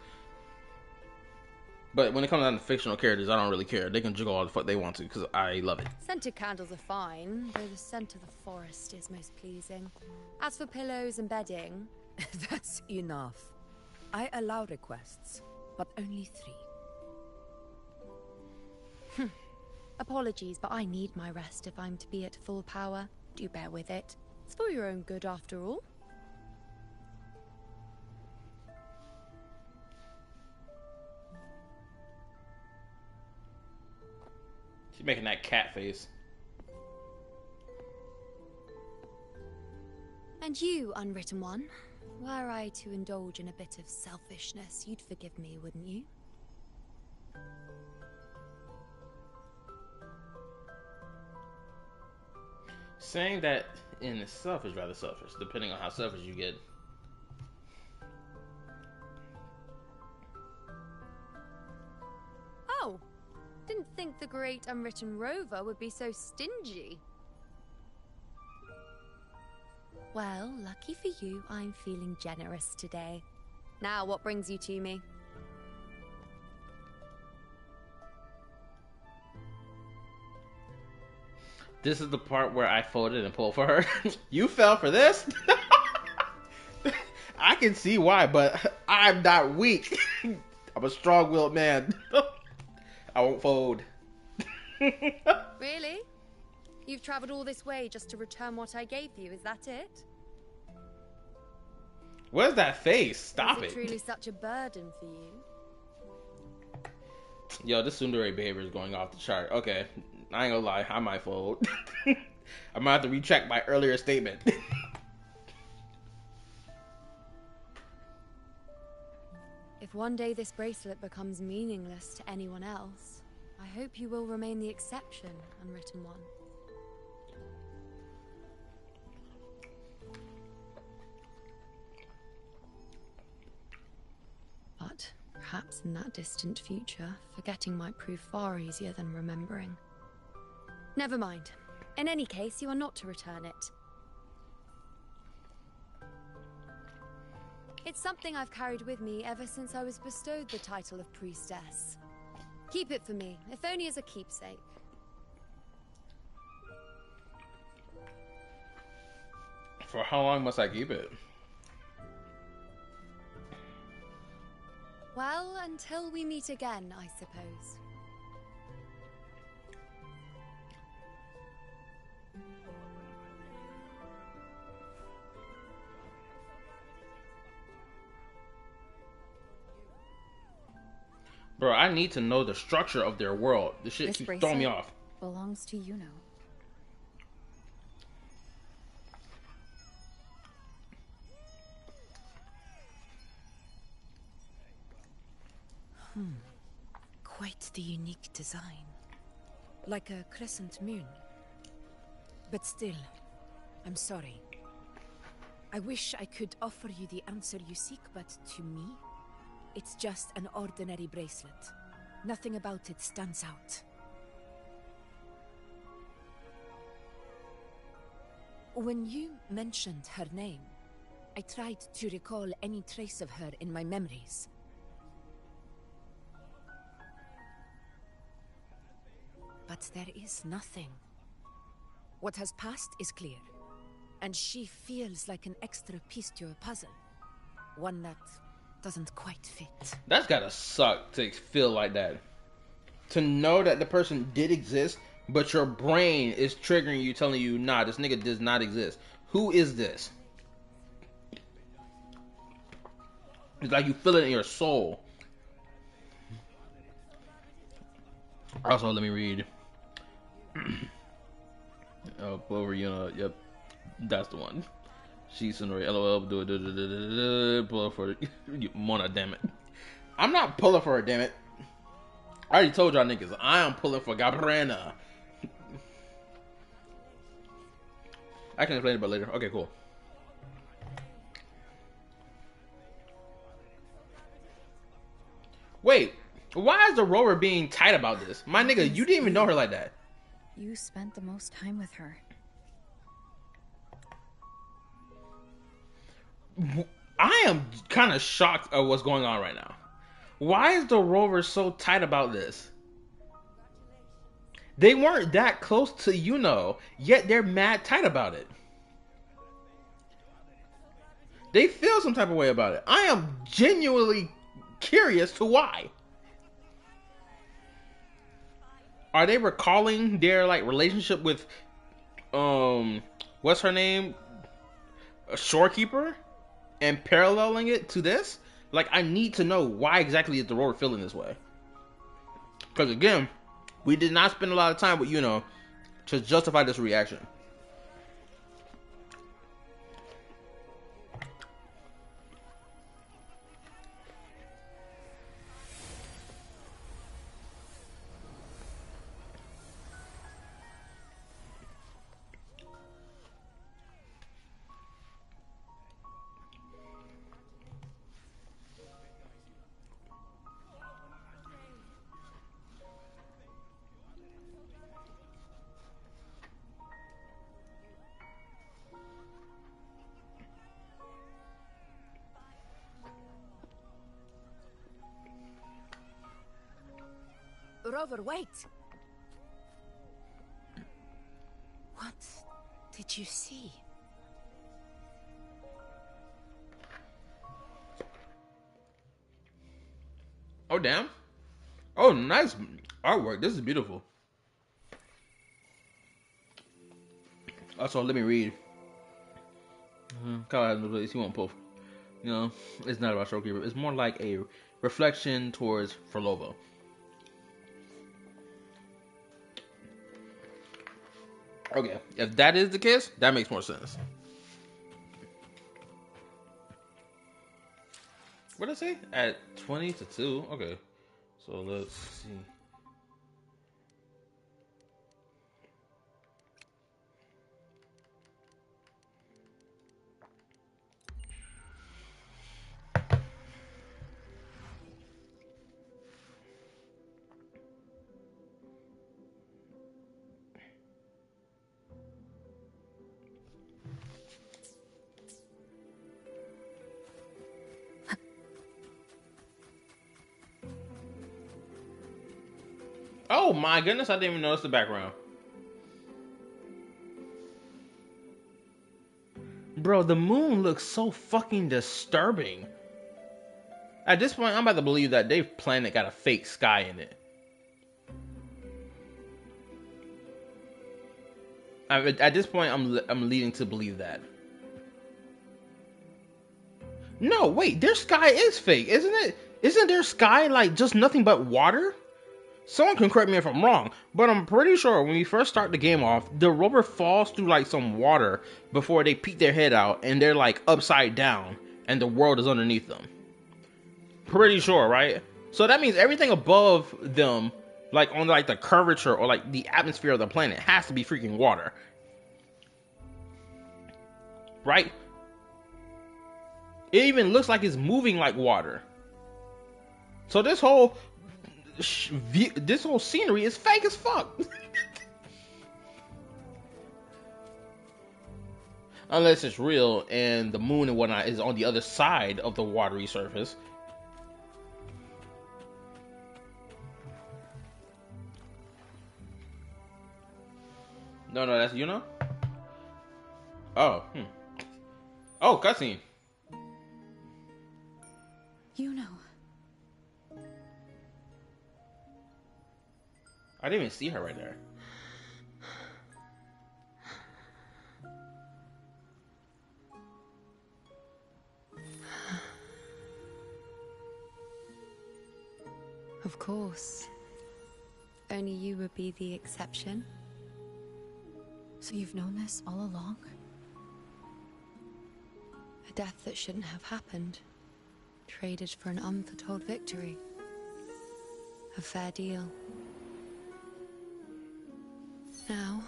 But when it comes down to fictional characters, I don't really care. They can jiggle all the fuck they want to, because I love it. Scented candles are fine, though the scent of the forest is most pleasing. As for pillows and bedding... That's enough. I allow requests, but only 3. Apologies, but I need my rest if I'm to be at full power. Do bear with it. It's for your own good, after all. She's making that cat face. And you, unwritten one, were I to indulge in a bit of selfishness, you'd forgive me, wouldn't you? Saying that in itself is rather selfish, depending on how selfish you get. Oh, didn't think the great unwritten rover would be so stingy. Well, lucky for you, I'm feeling generous today. Now, what brings you to me? This is the part where I folded and pulled for her. You fell for this? I can see why, but I'm not weak. I'm a strong-willed man. I won't fold. Really? You've traveled all this way just to return what I gave you, is that it? Where's that face? Stop Is it. truly such a burden for you? Yo, this tsundere behavior is going off the chart. Okay, I ain't gonna lie, I might fold. I might have to retract my earlier statement. If one day this bracelet becomes meaningless to anyone else, I hope you will remain the exception, unwritten one. But perhaps in that distant future, forgetting might prove far easier than remembering. Never mind. In any case, you are not to return it. It's something I've carried with me ever since I was bestowed the title of priestess. Keep it for me, if only as a keepsake. For how long must I keep it? Well, until we meet again, I suppose. Bro, I need to know the structure of their world. This shit keeps throwing me off. Belongs to Yuno. Quite the unique design. Like a crescent moon. But still, I'm sorry. I wish I could offer you the answer you seek, but to me, it's just an ordinary bracelet. Nothing about it stands out. When you mentioned her name, I tried to recall any trace of her in my memories. But there is nothing. What has passed is clear, and she feels like an extra piece to a puzzle. One that doesn't quite fit. That's gotta suck to feel like that. To know that the person did exist, but your brain is triggering you, telling you, nah, this nigga does not exist. Who is this? It's like you feel it in your soul. Also, let me read. Oh, over, you know, yep, that's the one. She's in the LOL. Pull for Mona, damn it. I'm not pulling for her, damn it. I already told y'all niggas, I am pulling for Gabrana. I can explain it about later. Okay, cool. Wait, why is the rower being tight about this? My nigga, you didn't even know her like that. You spent the most time with her. I am kind of shocked at what's going on right now. Why is the Rovers so tight about this? They weren't that close to Yuno, yet they're mad tight about it. They feel some type of way about it. I am genuinely curious to why. Are they recalling their like relationship with what's her name? A shorekeeper? And paralleling it to this? Like, I need to know why exactly is the Rover feeling this way. Because again, we did not spend a lot of time with Yuno to justify this reaction. Rover, wait! What did you see? Oh, damn. Oh, nice artwork. This is beautiful. Also, let me read. Kyle has no place. He won't pull. You know, it's not about Shorekeeper. It's more like a reflection towards Frolova. Okay, if that is the case, that makes more sense. What did I say? At 20-2? Okay. So let's see. Oh my goodness, I didn't even notice the background. Bro, the moon looks so fucking disturbing. At this point, I'm about to believe that their planet got a fake sky in it. At this point, I'm leading to believe that. No, wait, their sky is fake, isn't it? Isn't their sky like just nothing but water? Someone can correct me if I'm wrong, but I'm pretty sure when we first start the game off, the rover falls through like some water before they peek their head out and they're like upside down and the world is underneath them. Pretty sure, right? So that means everything above them, like on like the curvature or like the atmosphere of the planet, has to be freaking water. Right? It even looks like it's moving like water. So this whole scenery is fake as fuck. Unless it's real and the moon and whatnot is on the other side of the watery surface. No, that's Yuno? Oh, Oh, cutscene. Yuno. I didn't even see her right there. Of course. Only you would be the exception. So you've known this all along? A death that shouldn't have happened. Traded for an unforetold victory. A fair deal. Now,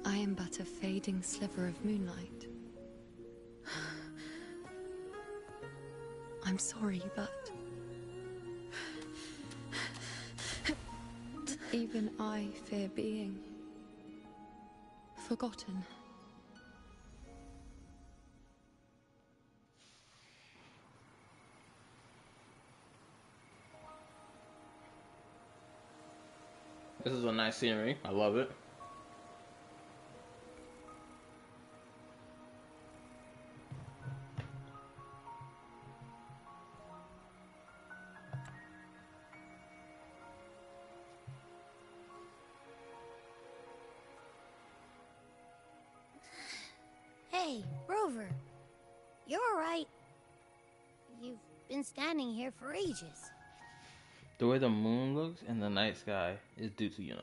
I am but a fading sliver of moonlight. I'm sorry, but even I fear being forgotten. This is a nice scenery. I love it. Hey, Rover. You're right. You've been standing here for ages. The way the moon looks in the night sky is due to,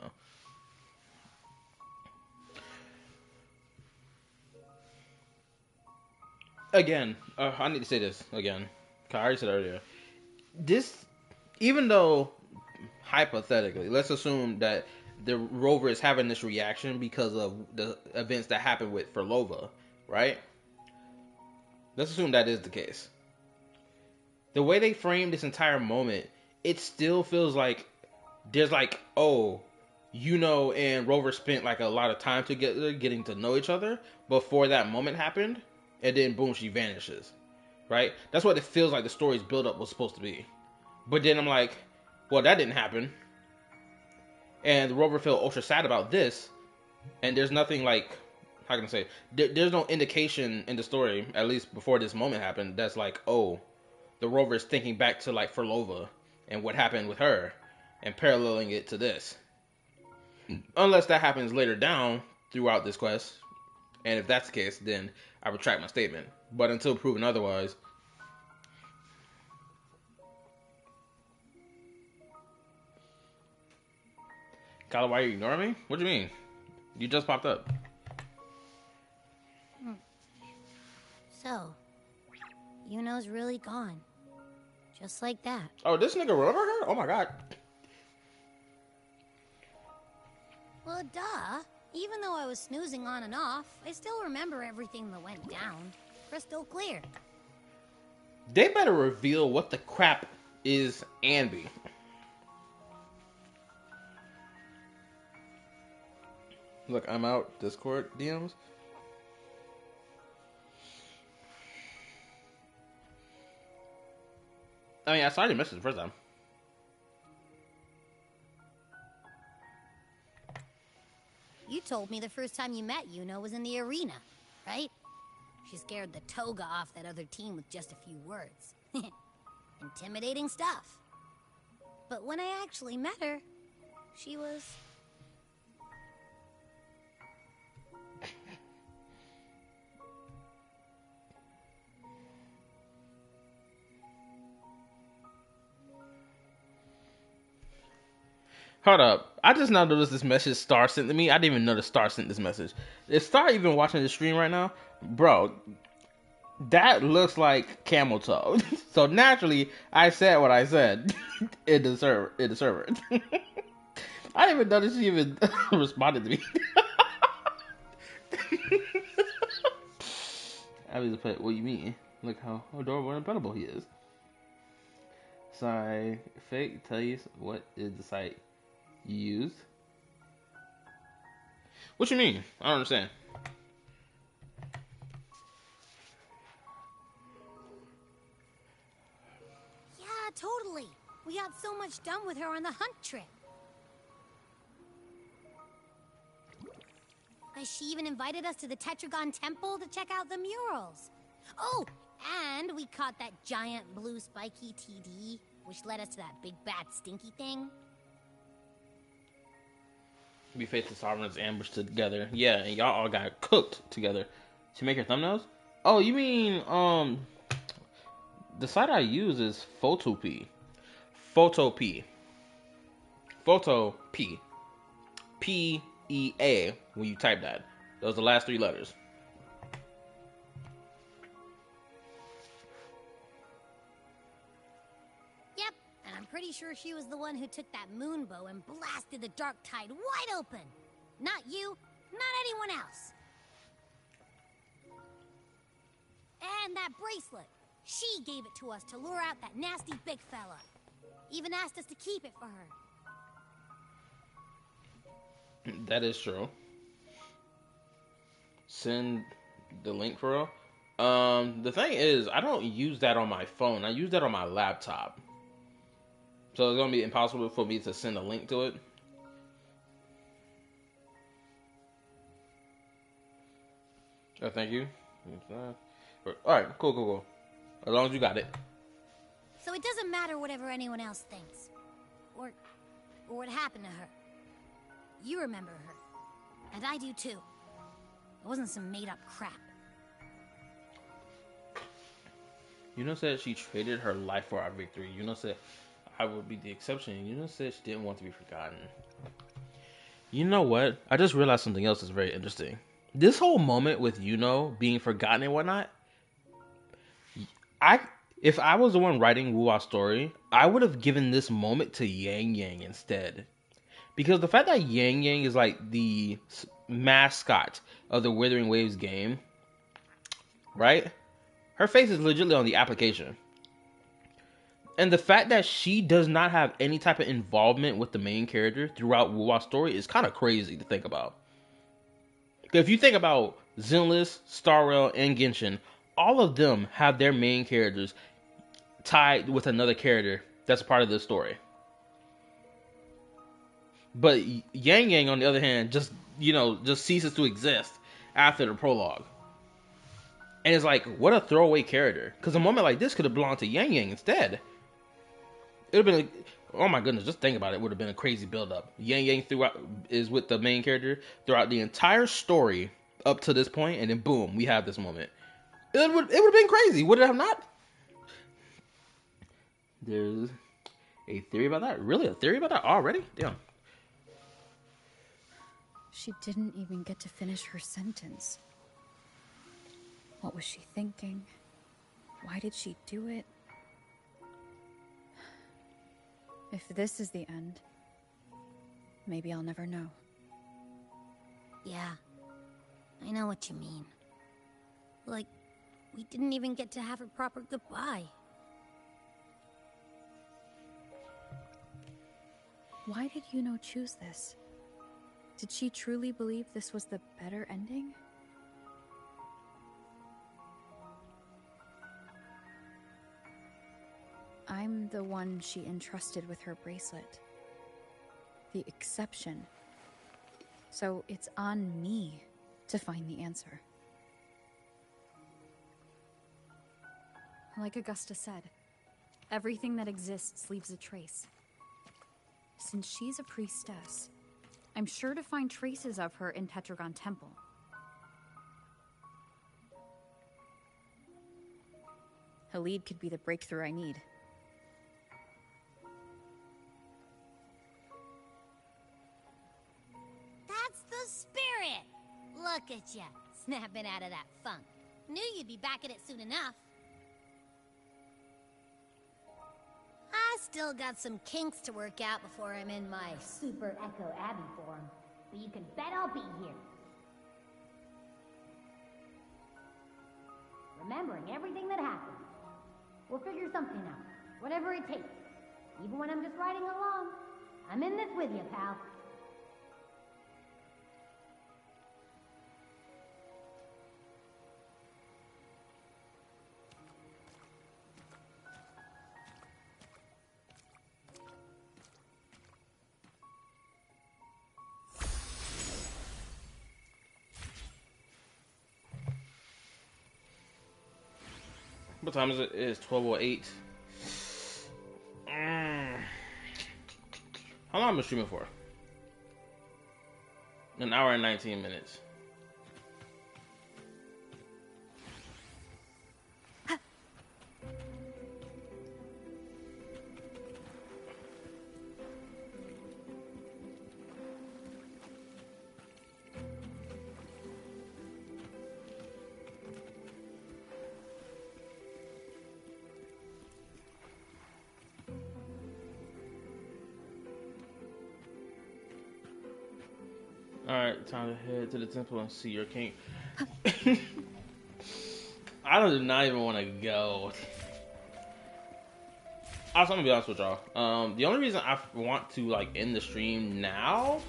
Again, I need to say this again. 'Cause I already said earlier. This, even though, hypothetically, let's assume that the rover is having this reaction because of the events that happened with Ferlova, right? Let's assume that is the case. The way they frame this entire moment, it still feels like there's like, oh, and Rover spent like a lot of time together getting to know each other before that moment happened, and then boom, she vanishes, right? That's what it feels like the story's build-up was supposed to be. But then I'm like, well, that didn't happen. And the Rover felt ultra sad about this, and there's nothing like, how can I say, there's no indication in the story, at least before this moment happened, that's like, oh, the Rover is thinking back to like Ferlova and what happened with her and paralleling it to this. Unless that happens later down throughout this quest. And if that's the case, then I retract my statement. But until proven otherwise. Kyla, why are you ignoring me? What do you mean? You just popped up. So, Yuno's really gone. Just like that. Oh, this nigga remember her? Oh my god. Well, duh. Even though I was snoozing on and off, I still remember everything that went down. Crystal clear. They better reveal what the crap is Anby. Look, I'm out. Discord DMs. I mean, I saw your message the first time. You told me the first time you met Yuno was in the arena, right? She scared the toga off that other team with just a few words. Intimidating stuff. But when I actually met her, she was... Hold up. I just now noticed this message Star sent to me. I didn't even know the Star sent this message. Is Star even watching the stream right now? Bro, that looks like camel toe. So naturally, I said what I said in the server. I didn't even notice she even responded to me. I was just put, what do you mean? Look how adorable and incredible he is. Sorry, fake tell you what is the site you used? What you mean? I don't understand. Yeah, totally. We got so much done with her on the hunt trip. She even invited us to the Tetragon Temple to check out the murals. Oh, and we caught that giant blue spiky TD, which led us to that big bad stinky thing. We faced the Sovereigns ambushed together. Yeah, and y'all all got cooked together. To make your thumbnails? Oh, you mean, the site I use is Photopea. Photopea. Photopea. P-E-A, when you type that. Those are the last three letters. Yep, and I'm pretty sure she was the one who took that moon bow and blasted the dark tide wide open. Not you, not anyone else. And that bracelet. She gave it to us to lure out that nasty big fella. Even asked us to keep it for her. That is true. Send the link for real. The thing is, I don't use that on my phone. I use that on my laptop. So it's gonna be impossible for me to send a link to it. Oh, thank you. Alright, cool. As long as you got it. So it doesn't matter whatever anyone else thinks. Or what happened to her. You remember her. And I do too. It wasn't some made-up crap. Yuno said she traded her life for our victory. Yuno said I would be the exception. Yuno said she didn't want to be forgotten. You know what? I just realized something else is very interesting. This whole moment with Yuno being forgotten and whatnot, if I was the one writing Wua's story, I would have given this moment to Yang Yang instead. Because the fact that Yang Yang is like the mascot of the Wuthering Waves game, right? Her face is legitimately on the application. And the fact that she does not have any type of involvement with the main character throughout Wua's story is kind of crazy to think about. If you think about Zenless, Star Rail, and Genshin, all of them have their main characters tied with another character that's part of the story. But Yang Yang, on the other hand, just ceases to exist after the prologue. And it's like, what a throwaway character. Because a moment like this could have belonged to Yang Yang instead. It would have been, oh my goodness, just think about it. It would have been a crazy build-up. Yang Yang is with the main character throughout the entire story up to this point, and then boom, we have this moment. It would have been crazy, would it have not? There's a theory about that? Really? A theory about that already? Damn. She didn't even get to finish her sentence. What was she thinking? Why did she do it? If this is the end, maybe I'll never know. Yeah, I know what you mean. Like, we didn't even get to have a proper goodbye. Why did Yuno choose this? Did she truly believe this was the better ending? I'm the one she entrusted with her bracelet. The exception. So it's on me to find the answer. Like Augusta said, everything that exists leaves a trace. Since she's a priestess, I'm sure to find traces of her in Tetragon Temple. Halid could be the breakthrough I need. That's the spirit! Look at ya, snapping out of that funk. Knew you'd be back at it soon enough. I still got some kinks to work out before I'm in my Super Echo Abbey form, but you can bet I'll be here. Remembering everything that happened. We'll figure something out, whatever it takes. Even when I'm just riding along, I'm in this with you, pal. What time is it? It's 12:08. How long am I streaming for? An hour and 19 minutes. Alright, time to head to the temple and see your king. I do not even want to go. I'm gonna be honest with y'all. The only reason I want to like end the stream now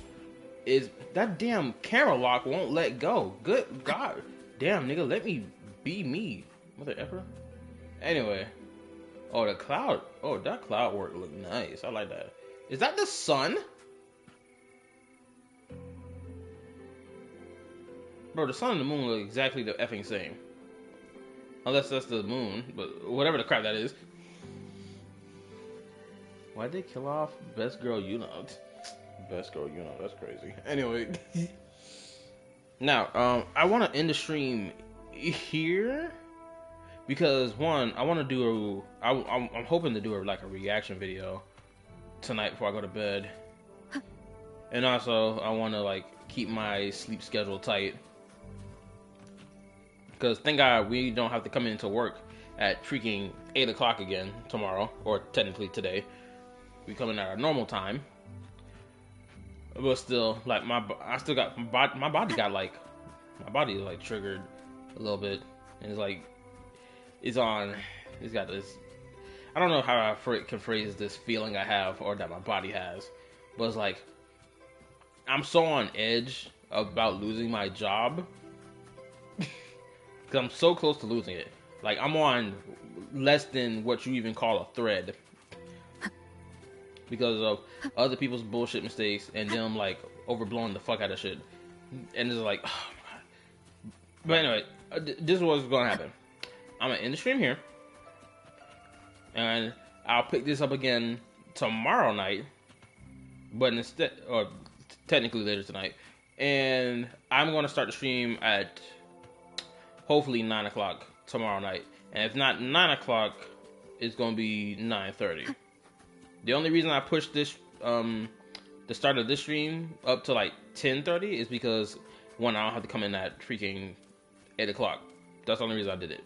is that damn camera lock won't let go. Good God, damn nigga, let me be me, mother effer. Anyway, oh the cloud, oh that cloud work look nice. I like that. Is that the sun? Bro, the sun and the moon look exactly the effing same. Unless that's the moon, but whatever the crap that is. Why'd they kill off Best Girl Yuno? Best Girl Yuno, that's crazy. Anyway. Now, I want to end the stream here. Because, one, I want to do I'm hoping to do like a reaction video tonight before I go to bed. And also, I want to like keep my sleep schedule tight. Because thank God we don't have to come into work at freaking 8 o'clock again tomorrow, or technically today. We come in at our normal time. But still, like my body got like, my body is like triggered a little bit, and it's like, it's got this, I don't know how I can phrase this feeling I have, or that my body has, but it's like, I'm so on edge about losing my job. Because I'm so close to losing it. Like, I'm on less than what you even call a thread. Because of other people's bullshit mistakes and them, like, overblowing the fuck out of shit. And it's like, oh my God. But anyway, this is what's going to happen. I'm going to end the stream here. And I'll pick this up again tomorrow night. But instead, or technically later tonight. And I'm going to start the stream at hopefully 9 o'clock tomorrow night. And if not 9 o'clock, it's going to be 9:30. The only reason I pushed this, the start of this stream up to like 10:30 is because, one, I don't have to come in at freaking 8 o'clock. That's the only reason I did it.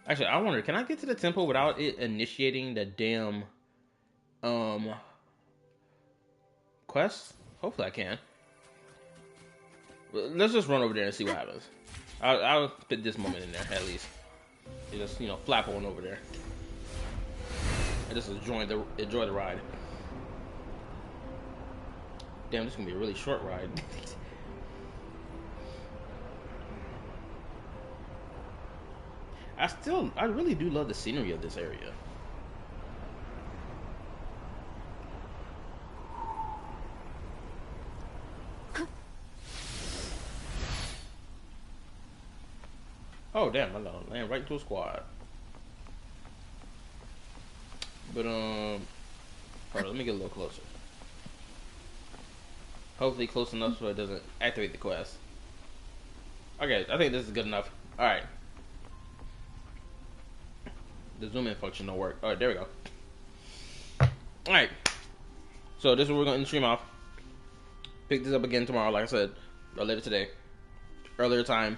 Actually, I wonder, can I get to the temple without it initiating the damn, quest? Hopefully I can. Let's just run over there and see what happens. I'll fit this moment in there, at least. You just, flap on over there. And just enjoy the ride. Damn, this is gonna be a really short ride. I really do love the scenery of this area. Oh damn, I land right into a squad. But hold on, let me get a little closer. Hopefully close enough so it doesn't activate the quest. Okay, I think this is good enough. Alright. The zoom in function don't work. Alright, there we go. Alright. So this is where we're gonna end the stream off. Pick this up again tomorrow, like I said. Or later today. Earlier time.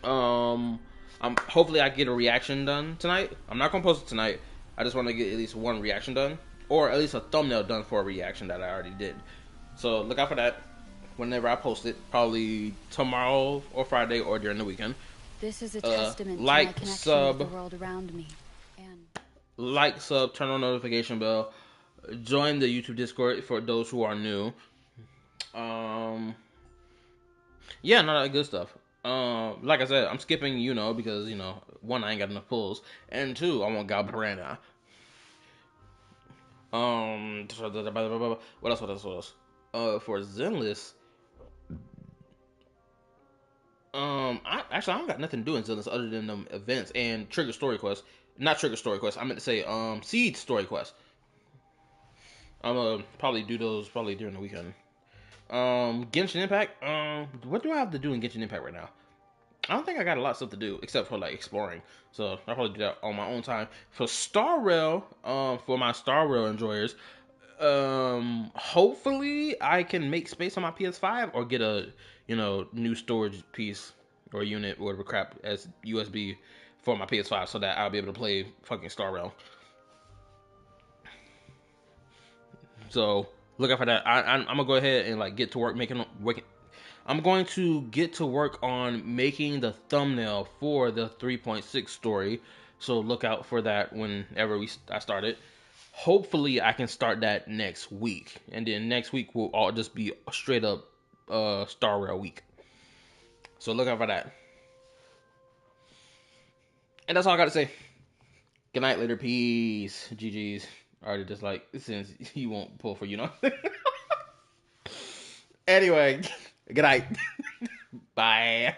Hopefully I get a reaction done tonight. I'm not gonna post it tonight. I just want to get at least one reaction done, or at least a thumbnail done for a reaction that I already did. So look out for that whenever I post it, probably tomorrow or Friday or during the weekend. This is a testament to like, my connection sub, with the world around me. And like, sub, turn on notification bell, join the YouTube Discord for those who are new. Yeah, none of that good stuff. Like I said, I'm skipping because one, I ain't got enough pulls, and two, I want Galbrana. What else? For Zenless, I don't got nothing to do in Zenless other than them events and trigger story quests. Not trigger story quests. I meant to say seed story quests. I'm gonna probably do those during the weekend. Genshin Impact. What do I have to do in Genshin Impact right now? I don't think I got a lot of stuff to do except for like exploring. So I'll probably do that on my own time. For Star Rail, for my Star Rail enjoyers, hopefully I can make space on my PS5 or get a new storage piece or unit or whatever crap as USB for my PS5 so that I'll be able to play fucking Star Rail. So look out for that. I'm gonna go ahead and like get to work I'm going to get to work on making the thumbnail for the 3.6 story. So look out for that whenever I start it. Hopefully I can start that next week. And then next week will all just be a straight up Star Rail week. So look out for that. And that's all I got to say. Good night, later, peace. GG's. Already just like, since you won't pull for Anyway, good night. Bye.